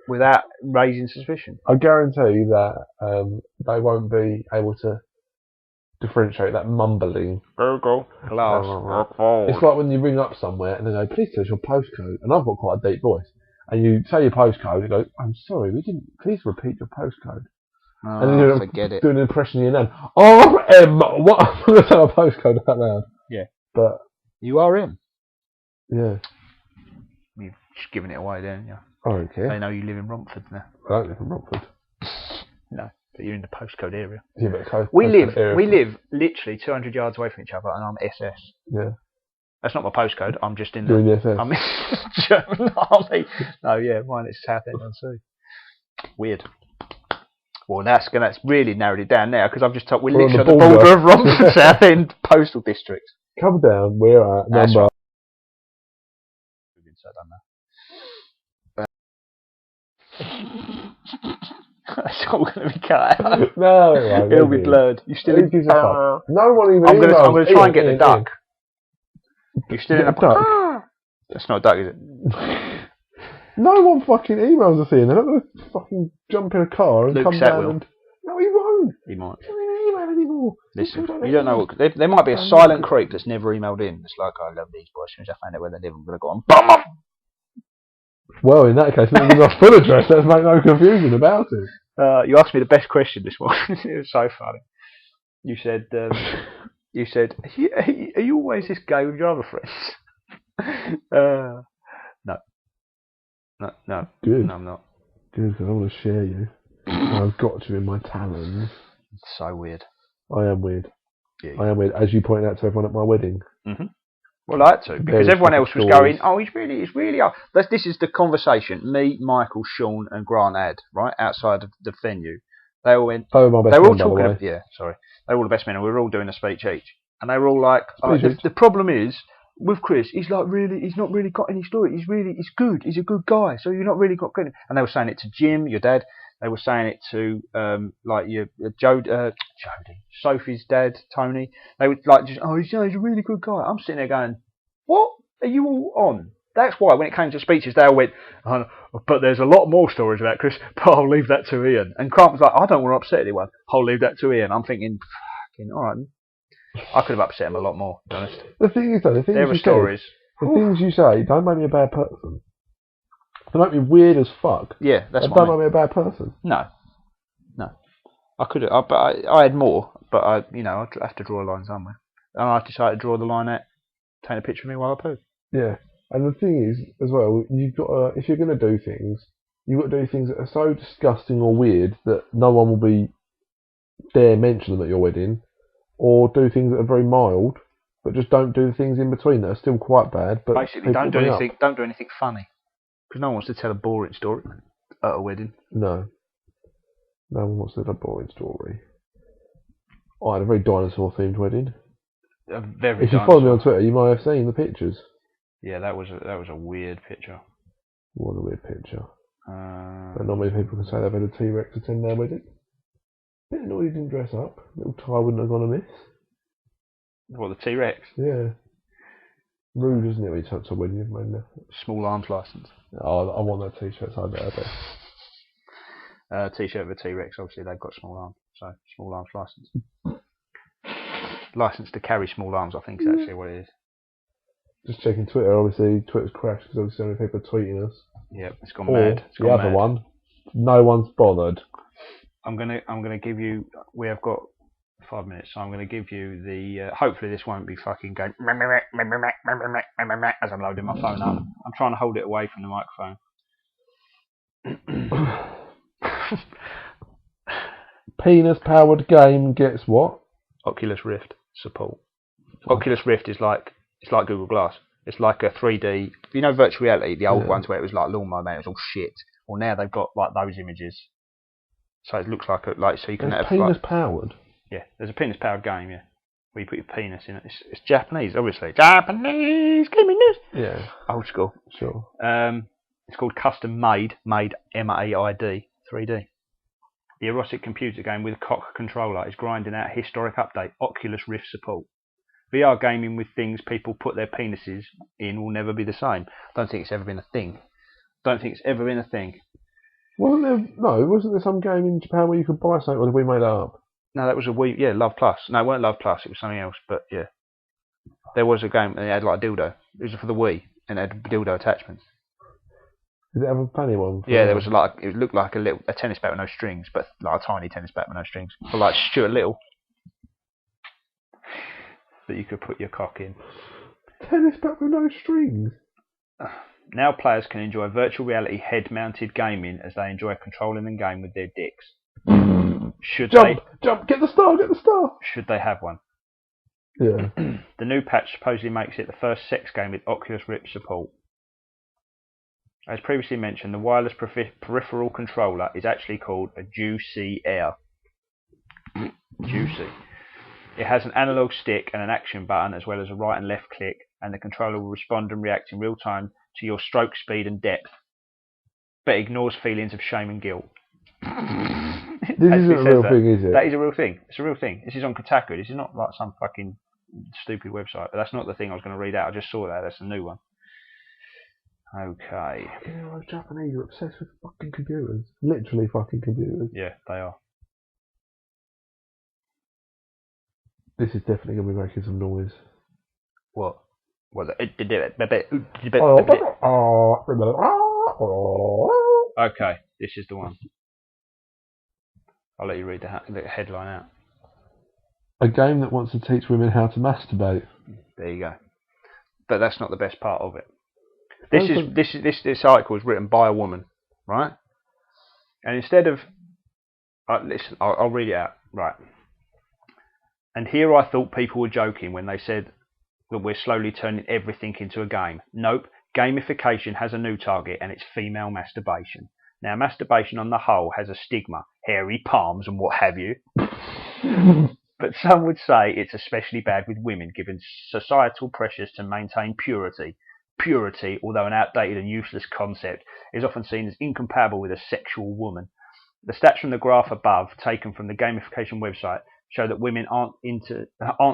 without raising suspicion. I guarantee that they won't be able to differentiate that mumbling. Google Glass record. It's like when you ring up somewhere and they go, "Please tell us your postcode," and I've got quite a deep voice, and you say your postcode, and go, "I'm sorry, we didn't. Please repeat your postcode." And then you forget it. do an impression of your name. RM. What? I'm going to say my postcode out loud. Yeah. But You are in. yeah, You've just given it away, then, yeah. I don't care. They know you live in Romford now. I don't live in Romford. No, but you're in the postcode area. Yeah, but We live literally 200 yards away from each other, and I'm SS. Yeah. That's not my postcode. I'm just in You're in the. the SS. I'm in the German army. No, yeah, mine is Southend on Sea. Weird. Well, that's really narrowed it down now because I've just told we're literally on the border of Romford Southend Postal District. Come down. We're at That's number. That's all going to be cut out. No, it won't. It'll be blurred. You still in? No one even. I'm going emails. to try and get the Ian. duck. You're still in a duck. That's not a duck, is it? No one fucking emails us in. They're not going to fucking jump in a car and Luke come Sat down will. and. No, he won't. He might. He doesn't email anymore. Listen, you don't know what. There might be a silent creep that's never emailed in. It's like, I love these boys. As soon as I find out where they live, I'm going to go on. Bum them! Well, in that case, let me give our full address. Let's make no confusion about it. You asked me the best question this morning. It was so funny. You said, are you always this gay with your other friends? No. Good. No, I'm not. Good, because I want to share you. I've got you in my talons. It's so weird. I am weird. Yeah, I am weird, as you pointed out to everyone at my wedding. Mm-hmm. Well, I had to, because Very everyone else was stories. going, oh, he's really up. This is the conversation me, Michael, Sean and Grant had, right, outside of the venue. They all went, Oh, my best they were all friend, by the talking, way. yeah, sorry. They were all the best men and we were all doing a speech each. And they were all like, Speech each. the problem is, with Chris, he's not really got any story. He's good. He's a good guy. So you're not really got good. And they were saying it to Jim, your dad. They were saying it to Jody, Sophie's dad, Tony. They were like, just, he's a really good guy. I'm sitting there going, what are you all on? That's why when it came to speeches, they all went, but there's a lot more stories about Chris, but I'll leave that to Ian. And Grant was like, I don't want to upset anyone. I'll leave that to Ian. I'm thinking, fucking, all right. I could have upset him a lot more, to be honest. The thing is, though, There were stories. The things you say don't make me a bad person. They make me weird as fuck. Yeah, that's They what I don't mean. make me a bad person. No. I could have, but I had more, but I'd have to draw a line somewhere. And I decided to draw the line at, take a picture of me while I poo. Yeah. And the thing is, as well, you've got to, if you're going to do things, you've got to do things that are so disgusting or weird that no one will be dare mention them at your wedding, or do things that are very mild, but just don't do the things in between that are still quite bad. But basically, don't do anything. Don't do anything funny, because no one wants to tell a boring story at a wedding. No one wants to tell a boring story. I had a very dinosaur-themed wedding. If you follow me on Twitter, you might have seen the pictures. Yeah, that was a weird picture. What a weird picture. But not many people can say they've had a T-Rex attend their wedding. Bit annoyed he didn't dress up. Little tie wouldn't have gone amiss. What, the T-Rex? Yeah. Rude, isn't it, when you touch a wedding you've made an effort. Small arms license. Oh, I want that T-shirt, so I better. T-shirt with a T-Rex, obviously they've got small arms, so small arms license. License to carry small arms, I think is actually what it is. Just checking Twitter, obviously Twitter's crashed because obviously so many people are tweeting us. Yep, it's gone mad. It's the gone other mad. one, no one's bothered. I'm gonna give you. We have got 5 minutes, so I'm gonna give you the. Hopefully, this won't be fucking going as I'm loading my phone up. I'm trying to hold it away from the microphone. Penis-powered game gets what? Oculus Rift support. Oculus Rift is like Google Glass. It's like a 3D. You know, virtual reality. The old ones where it was like Lawnmower Man, it was all shit. Well, now they've got like those images. So it looks like so you can have penis powered. Yeah, there's a penis powered game. Yeah, where you put your penis in it. It's Japanese, obviously. Japanese, give me news. Yeah, old school. Sure. It's called Custom Made MAID 3D. The erotic computer game with a cock controller is grinding out a historic update. Oculus Rift support. VR gaming with things people put their penises in will never be the same. I don't think it's ever been a thing. Wasn't there some game in Japan where you could buy something, or did we make that up? No, that was a Wii. Yeah, Love Plus. No, it weren't Love Plus. It was something else. But yeah, there was a game and it had like a dildo. It was for the Wii and it had dildo attachments. Did it have a funny one? Yeah, there was it looked like a tennis bat with no strings, but like a tiny tennis bat with no strings, for like Stuart Little, that you could put your cock in. Tennis bat with no strings. Now players can enjoy virtual reality head-mounted gaming as they enjoy controlling the game with their dicks. Jump! Get the star! Should they have one? Yeah. The new patch supposedly makes it the first sex game with Oculus Rift support. As previously mentioned, the wireless peripheral controller is actually called a Juicy Air. Juicy. It has an analog stick and an action button, as well as a right and left click, and the controller will respond and react in real time to your stroke speed and depth, but ignores feelings of shame and guilt. This isn't a real thing, is it? That is a real thing. It's a real thing. This is on Kotaku. This is not like some fucking stupid website. But that's not the thing I was going to read out. I just saw that. That's a new one. Okay. Yeah, Japanese are obsessed with fucking computers. Literally fucking computers. Yeah, they are. This is definitely going to be making some noise. What? Okay, this is the one. I'll let you read the headline out. A game that wants to teach women how to masturbate. There you go. But that's not the best part of it. This article is written by a woman, right? And instead of listen, I'll read it out. Right. And here I thought people were joking when they said that we're slowly turning everything into a game. Nope. Gamification has a new target, and it's female masturbation. Now, masturbation on the whole has a stigma, hairy palms and what have you. But some would say it's especially bad with women, given societal pressures to maintain purity. Purity, although an outdated and useless concept, is often seen as incompatible with a sexual woman. The stats from the graph above, taken from the gamification website, show that women aren't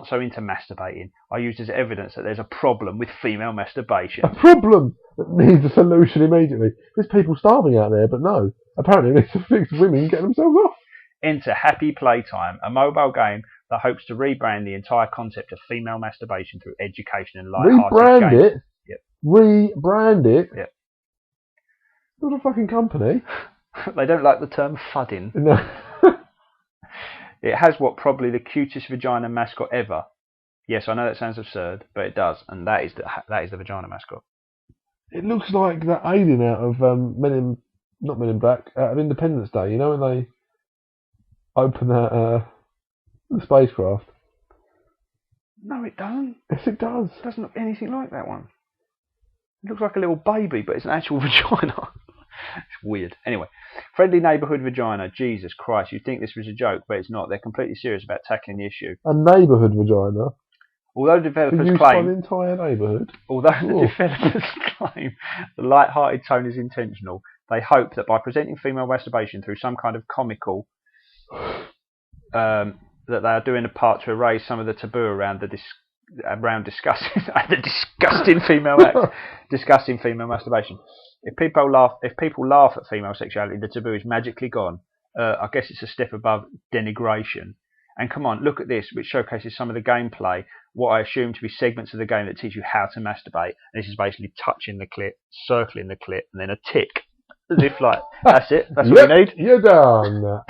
so into masturbating, are used as evidence that there's a problem with female masturbation. A problem that needs a solution immediately. There's people starving out there, but no. Apparently it needs to fix women getting themselves off. Enter Happy Playtime, a mobile game that hopes to rebrand the entire concept of female masturbation through education and light-hearted games. Rebrand it? Yep. Rebrand it? Yep. Not a fucking company. They don't like the term fudding. No. It has what probably the cutest vagina mascot ever. Yes, I know that sounds absurd, but it does, and that is the vagina mascot. It looks like that alien out of not Men in Black, out of Independence Day. You know when they open that The spacecraft. No, it doesn't. Yes, it does. It doesn't look anything like that one. It looks like a little baby, but it's an actual vagina. It's weird. Anyway, friendly neighbourhood vagina. Jesus Christ, you'd think this was a joke, but it's not. They're completely serious about tackling the issue. A neighbourhood vagina. Although For developers use by claim, the entire neighbourhood. although the Ooh. developers claim the light-hearted tone is intentional, they hope that by presenting female masturbation through some kind of comical, that they are doing a part to erase some of the taboo around discussing the disgusting female acts, discussing female masturbation. If people laugh at female sexuality, the taboo is magically gone. I guess it's a step above denigration. And come on, look at this, which showcases some of the gameplay, what I assume to be segments of the game that teach you how to masturbate. And this is basically touching the clit, circling the clit, and then a tick. As if like, that's it, that's what you need. You're done.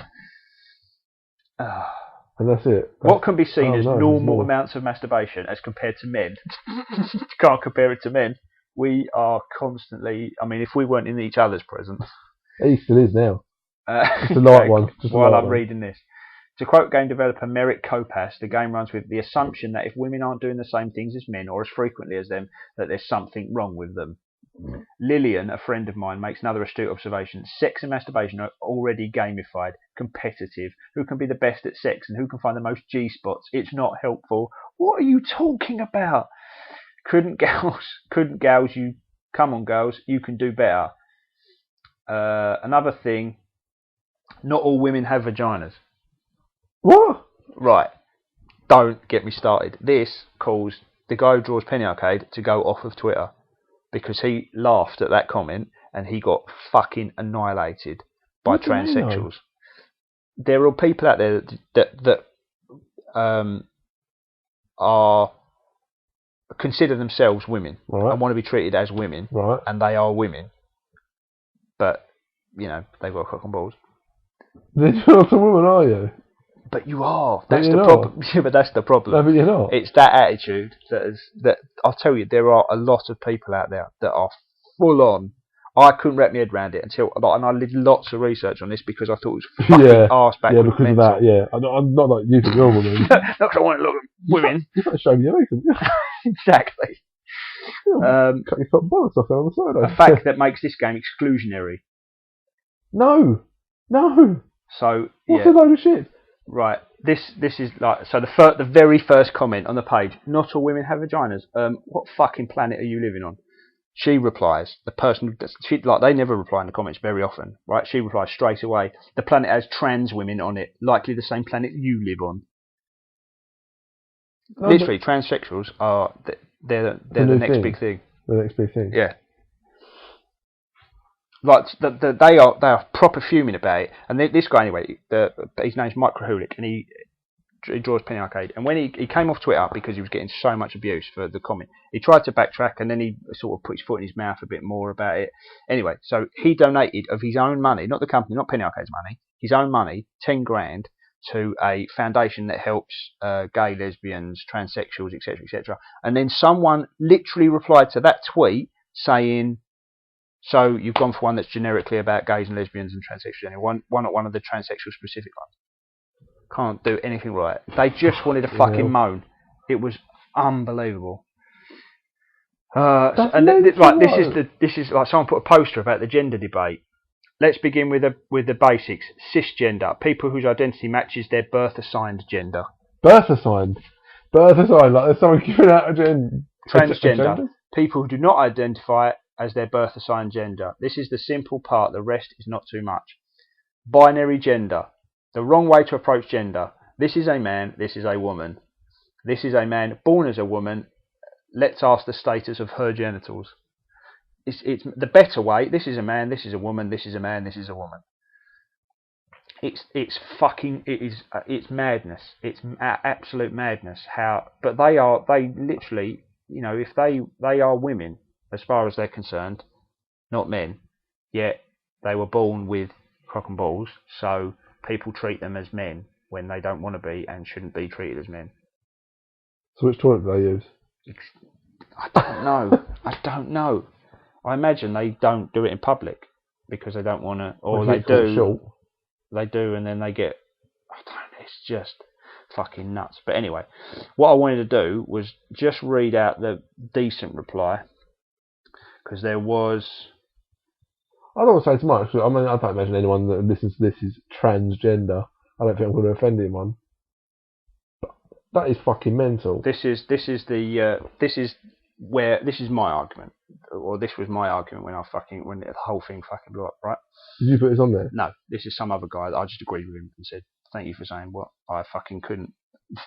And that's it. What can be seen as normal more. amounts of masturbation as compared to men? Can't compare it to men. We are constantly, I mean, if we weren't in each other's presence. He still is now. Just a light one. While I'm reading this. To quote game developer Merrick Kopass, the game runs with the assumption that if women aren't doing the same things as men or as frequently as them, that there's something wrong with them. Lillian, a friend of mine, makes another astute observation. Sex and masturbation are already gamified, competitive. Who can be the best at sex and who can find the most G-spots? It's not helpful. What are you talking about? Couldn't gals, you come on girls, you can do better. Another thing, not all women have vaginas. What? Right. Don't get me started. This caused the guy who draws Penny Arcade to go off of Twitter because he laughed at that comment and he got fucking annihilated by transsexuals. There are people out there that are consider themselves women and want to be treated as women, and they are women, but you know they've got cock and balls. You're not a woman, are you? But you are. That's the problem. Yeah, but that's the problem. No, but you're not. It's that attitude that I'll tell you. There are a lot of people out there that are full on. I couldn't wrap my head around it until, and I did lots of research on this because I thought it was fucking arse back. Yeah, because of that. Yeah, I'm not like you think you're a woman. Not because I want to look at women. You've got to show me your legs. Exactly. Cut your foot bollocks off there on the side. A fact that makes this game exclusionary. No. So what's a load of shit? Right. This is like so. The very first comment on the page. Not all women have vaginas. What fucking planet are you living on? She replies. The person they never reply in the comments very often. Right. She replies straight away. The planet has trans women on it. Likely the same planet you live on. No, literally, transsexuals are they're the next big thing. The next big thing. Yeah. Like they are proper fuming about it, and this guy anyway, his name's Mike Krahulik, and he draws Penny Arcade. And when he came off Twitter because he was getting so much abuse for the comment, he tried to backtrack, and then he sort of put his foot in his mouth a bit more about it. Anyway, so he donated of his own money, not the company, not Penny Arcade's money, his own money, 10 grand to a foundation that helps gay, lesbians, transsexuals, etc., etc. And then someone literally replied to that tweet saying, so you've gone for one that's generically about gays and lesbians and transsexuals. Anyway, one of the transsexual specific ones. Can't do anything right. They just wanted to fucking moan. It was unbelievable. This is like someone put a poster about the gender debate. Let's begin with the basics. Cisgender, people whose identity matches their birth-assigned gender. Birth-assigned? Birth-assigned, like there's someone giving out a gender. Transgender, people who do not identify as their birth-assigned gender. This is the simple part, the rest is not too much. Binary gender, the wrong way to approach gender. This is a man, this is a woman. This is a man born as a woman. Let's ask the status of her genitals. It's the better way. This is a man, this is a woman, this is a man, this is a woman. It's madness. It's absolute madness. But they literally, you know, if they are women as far as they're concerned, not men. Yet they were born with cock and balls, so people treat them as men when they don't want to be and shouldn't be treated as men. So which toilet do they use? I don't know. I imagine they don't do it in public because they don't want to, or they do. They do, and then they get. I don't know. It's just fucking nuts. But anyway, what I wanted to do was just read out the decent reply, because there was... I don't want to say too much. I mean, I don't imagine anyone that listens to this is transgender. I don't think I'm going to offend anyone. But that is fucking mental. This is my argument, or this was my argument when the whole thing fucking blew up, right? Did you put this on there? No, this is some other guy that I just agreed with him and said, thank you for saying what I fucking couldn't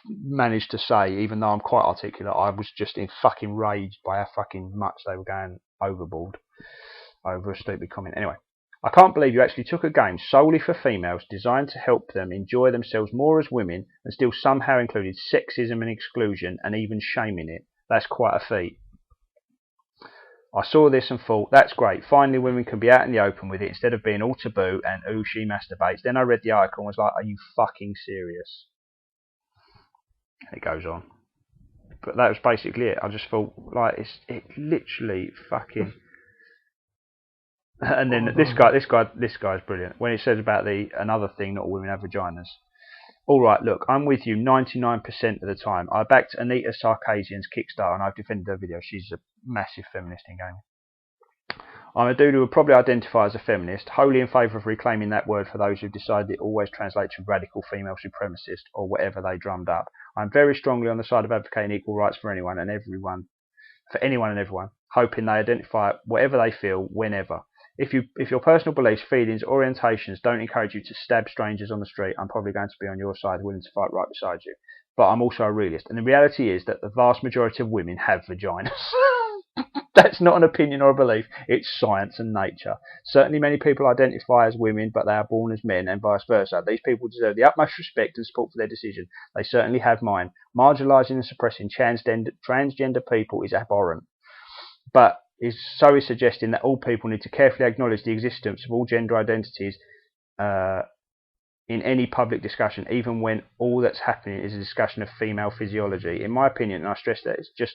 manage to say, even though I'm quite articulate. I was just in fucking rage by how fucking much they were going overboard over a stupid comment. Anyway, I can't believe you actually took a game solely for females, designed to help them enjoy themselves more as women, and still somehow included sexism and exclusion and even shame in it. That's quite a feat. I saw this and thought, that's great. Finally, women can be out in the open with it instead of being all taboo and, ooh, she masturbates. Then I read the article and was like, are you fucking serious? And it goes on. But that was basically it. I just thought, like, it literally fucking... And then this guy's brilliant. When it says about another thing, not all women have vaginas. All right, look, I'm with you 99% of the time. I backed Anita Sarkeesian's Kickstarter and I've defended her video. She's a massive feminist in gaming. I'm a dude who would probably identify as a feminist, wholly in favour of reclaiming that word for those who decide it always translates to radical female supremacist or whatever they drummed up. I'm very strongly on the side of advocating equal rights for anyone and everyone, hoping they identify whatever they feel, whenever. If your personal beliefs, feelings, orientations don't encourage you to stab strangers on the street, I'm probably going to be on your side, willing to fight right beside you. But I'm also a realist, and the reality is that the vast majority of women have vaginas. That's not an opinion or a belief, it's science and nature. Certainly many people identify as women, but they are born as men, and vice versa. These people deserve the utmost respect and support for their decision. They certainly have mine. Marginalising and suppressing transgender people is abhorrent. But is suggesting that all people need to carefully acknowledge the existence of all gender identities in any public discussion, even when all that's happening is a discussion of female physiology. In my opinion, and I stress that it's just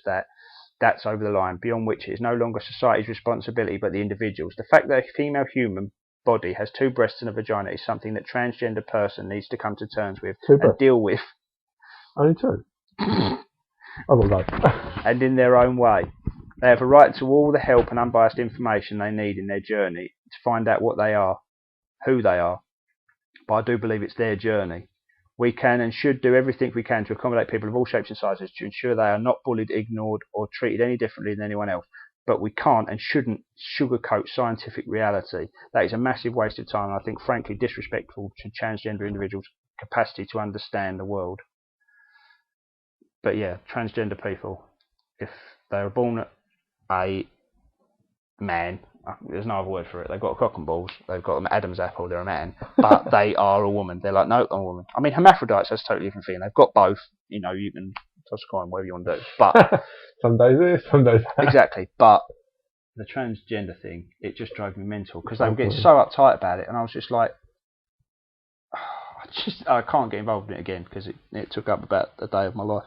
that's over the line, beyond which it is no longer society's responsibility but the individual's. The fact that a female human body has two breasts and a vagina is something that transgender person needs to come to terms with and deal with. Only two? I've got to go. And in their own way. They have a right to all the help and unbiased information they need in their journey to find out what they are, who they are. But I do believe it's their journey. We can and should do everything we can to accommodate people of all shapes and sizes to ensure they are not bullied, ignored, or treated any differently than anyone else. But we can't and shouldn't sugarcoat scientific reality. That is a massive waste of time and I think frankly disrespectful to transgender individuals' capacity to understand the world. But yeah, transgender people, if they were born a man, there's no other word for it, they've got a cock and balls, they've got an Adam's apple, they're a man, but they are a woman. They're like, no, I'm a woman. I mean, hermaphrodites, that's a totally different thing. They've got both, you know, you can toss a coin, whatever you want to do, but some days this, some days that. Exactly, but the transgender thing, it just drove me mental because they were getting so uptight about it and I was just like, I can't get involved in it again because it took up about a day of my life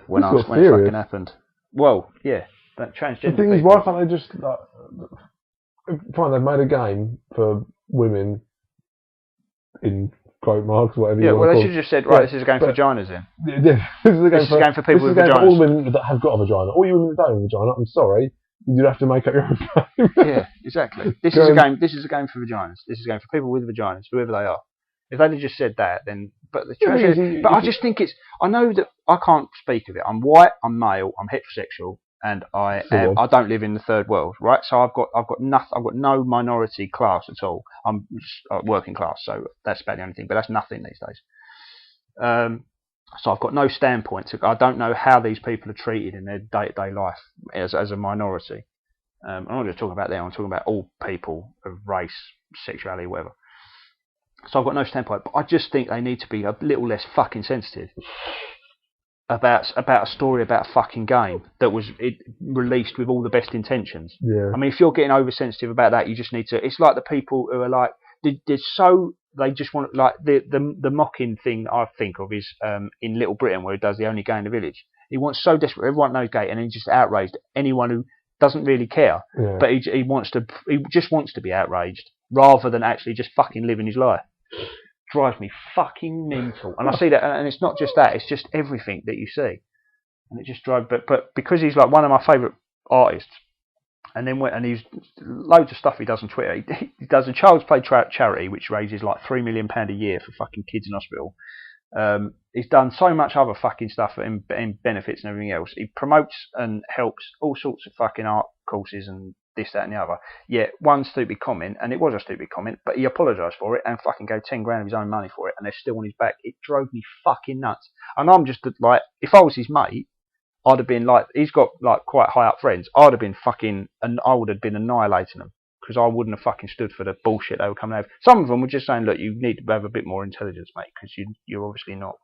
when it fucking happened. Well, yeah. That transgender the thing is, why can't they just fine? They've made a game for women in quote marks, whatever. Yeah, you well, want they to should have just said, right, this is a game for vaginas then. Yeah, this is a game for people with vaginas. For all women that have got a vagina. All you women that don't have a vagina, I'm sorry, you'd have to make up your own game. Yeah, exactly. This is a game. This is a game for vaginas. This is a game for people with vaginas, whoever they are. If they'd have just said that, then. But the transgender. But I just think it's. I know that I can't speak of it. I'm white. I'm male. I'm heterosexual. And I don't live in the third world, right? So I've got no minority class at all. I'm just working class, so that's about the only thing. But that's nothing these days. So I've got no standpoint. I don't know how these people are treated in their day-to-day life as a minority. I'm not just talking about them. I'm talking about all people of race, sexuality, whatever. So I've got no standpoint. But I just think they need to be a little less fucking sensitive about a story about a fucking game that was released with all the best intentions. Yeah. I mean, if you're getting oversensitive about that, you just need to. It's like the people who are like, they just want, like the mocking thing that I think of is in Little Britain where he does the only gay in the village. He wants so desperate, everyone knows gay, and he's just outraged anyone who doesn't really care. Yeah. But he just wants to be outraged rather than actually just fucking living his life. drives me fucking mental. And I see that, and it's not just that; it's just everything that you see, and it just drives. But because he's like one of my favourite artists, and then and he's loads of stuff he does on Twitter. He does a Child's Play charity which raises like £3 million a year for fucking kids in hospital. He's done so much other fucking stuff in benefits and everything else. He promotes and helps all sorts of fucking art courses and this, that and the other. Yet one stupid comment, and it was a stupid comment, but he apologised for it and fucking gave 10 grand of his own money for it, and they're still on his back. It drove me fucking nuts. And I'm just like, if I was his mate, I'd have been like, he's got like quite high up friends. I'd have been fucking, and I would have been annihilating them because I wouldn't have fucking stood for the bullshit they were coming over. Some of them were just saying, look, you need to have a bit more intelligence, mate, because you're obviously not,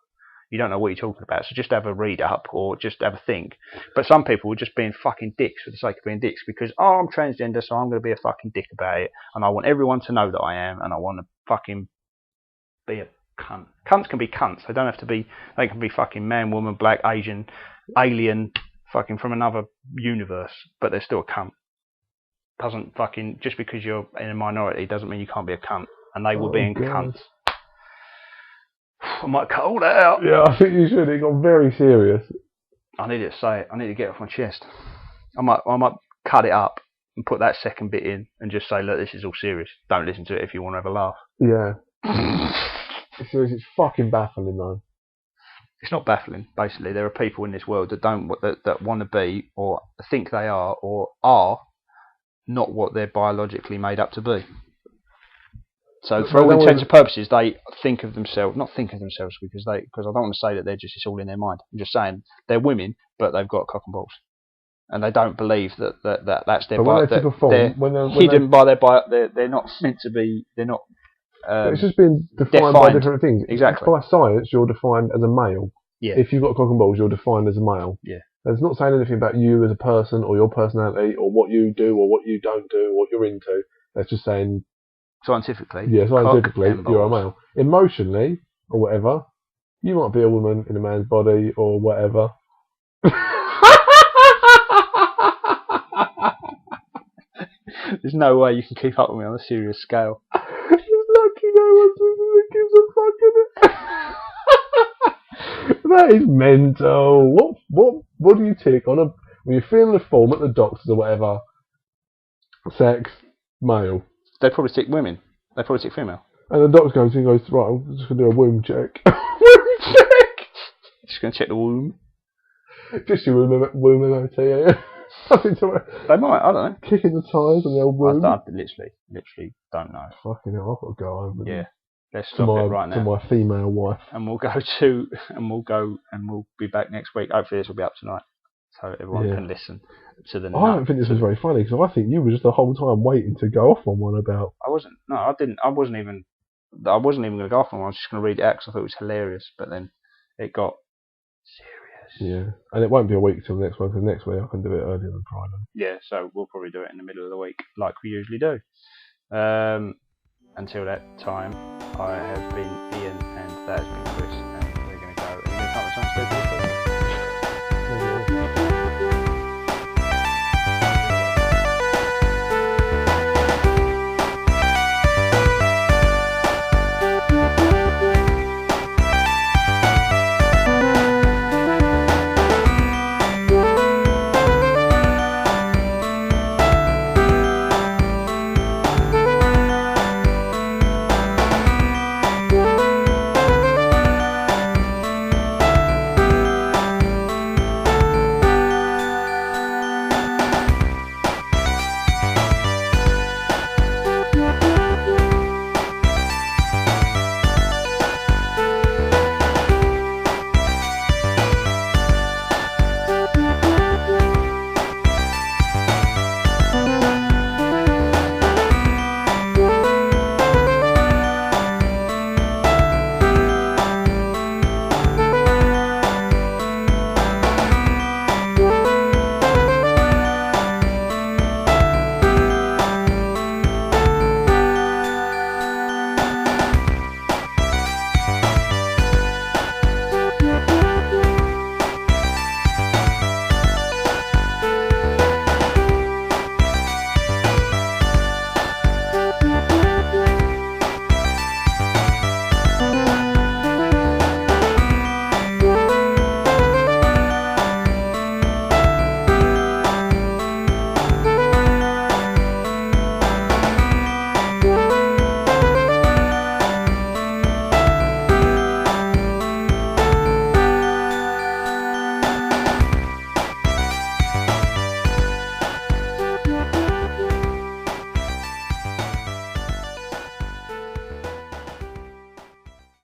you don't know what you're talking about. So just have a read up or just have a think. But some people were just being fucking dicks for the sake of being dicks because, oh, I'm transgender, so I'm going to be a fucking dick about it, and I want everyone to know that I am, and I want to fucking be a cunt. Cunts can be cunts. They don't have to be. They can be fucking man, woman, black, Asian, alien, fucking from another universe, but they're still a cunt. Doesn't fucking, just because you're in a minority doesn't mean you can't be a cunt. And they were being cunts. I might cut all that out. Yeah, I think you should. It got very serious. I need to say it. I need to get it off my chest. I might cut it up and put that second bit in and just say, look, this is all serious. Don't listen to it if you want to have a laugh. Yeah. Seriously, it's fucking baffling though. It's not baffling. Basically, there are people in this world that don't that want to be or think they are or are not what they're biologically made up to be. So for all intents and purposes, they think of themselves, not think of themselves because I don't want to say that it's all in their mind. I'm just saying they're women, but they've got cock and balls, and they don't believe that's their. But they're hidden by their bio. They're not meant to be. They're not. It's just been defined by different things. Exactly. By science, you're defined as a male. Yeah. If you've got cock and balls, you're defined as a male. Yeah. And it's not saying anything about you as a person or your personality or what you do or what you don't do or what you're into. It's just saying scientifically. Yeah, scientifically, you're a male. Emotionally or whatever, you might be a woman in a man's body or whatever. There's no way you can keep up with me on a serious scale. It's lucky no one gives a fuck in it. That is mental. What do you tick on when you're filling a form at the doctors or whatever? Sex, male. They probably tick women. They probably tick female. And the doctor goes right, I'm just going to do a womb check. Womb check! Just going to check the womb. Just your womb MOT, yeah. Nothing to worry. They might, I don't know. Kicking the tyres on the old womb. I literally don't know. Fucking hell, I've got to go home. Yeah. Let's stop it right now. To my female wife. And we'll be back next week. Hopefully this will be up tonight. So everyone can listen to the. I don't think this was very funny because I think you were just the whole time waiting to go off on one about. I wasn't. No, I didn't. I wasn't even going to go off on one. I was just going to read it out because I thought it was hilarious. But then it got serious. Yeah, and it won't be a week till next one because next week I can do it earlier than Friday. Yeah, so we'll probably do it in the middle of the week like we usually do. Until that time, I have been Ian and that has been Chris.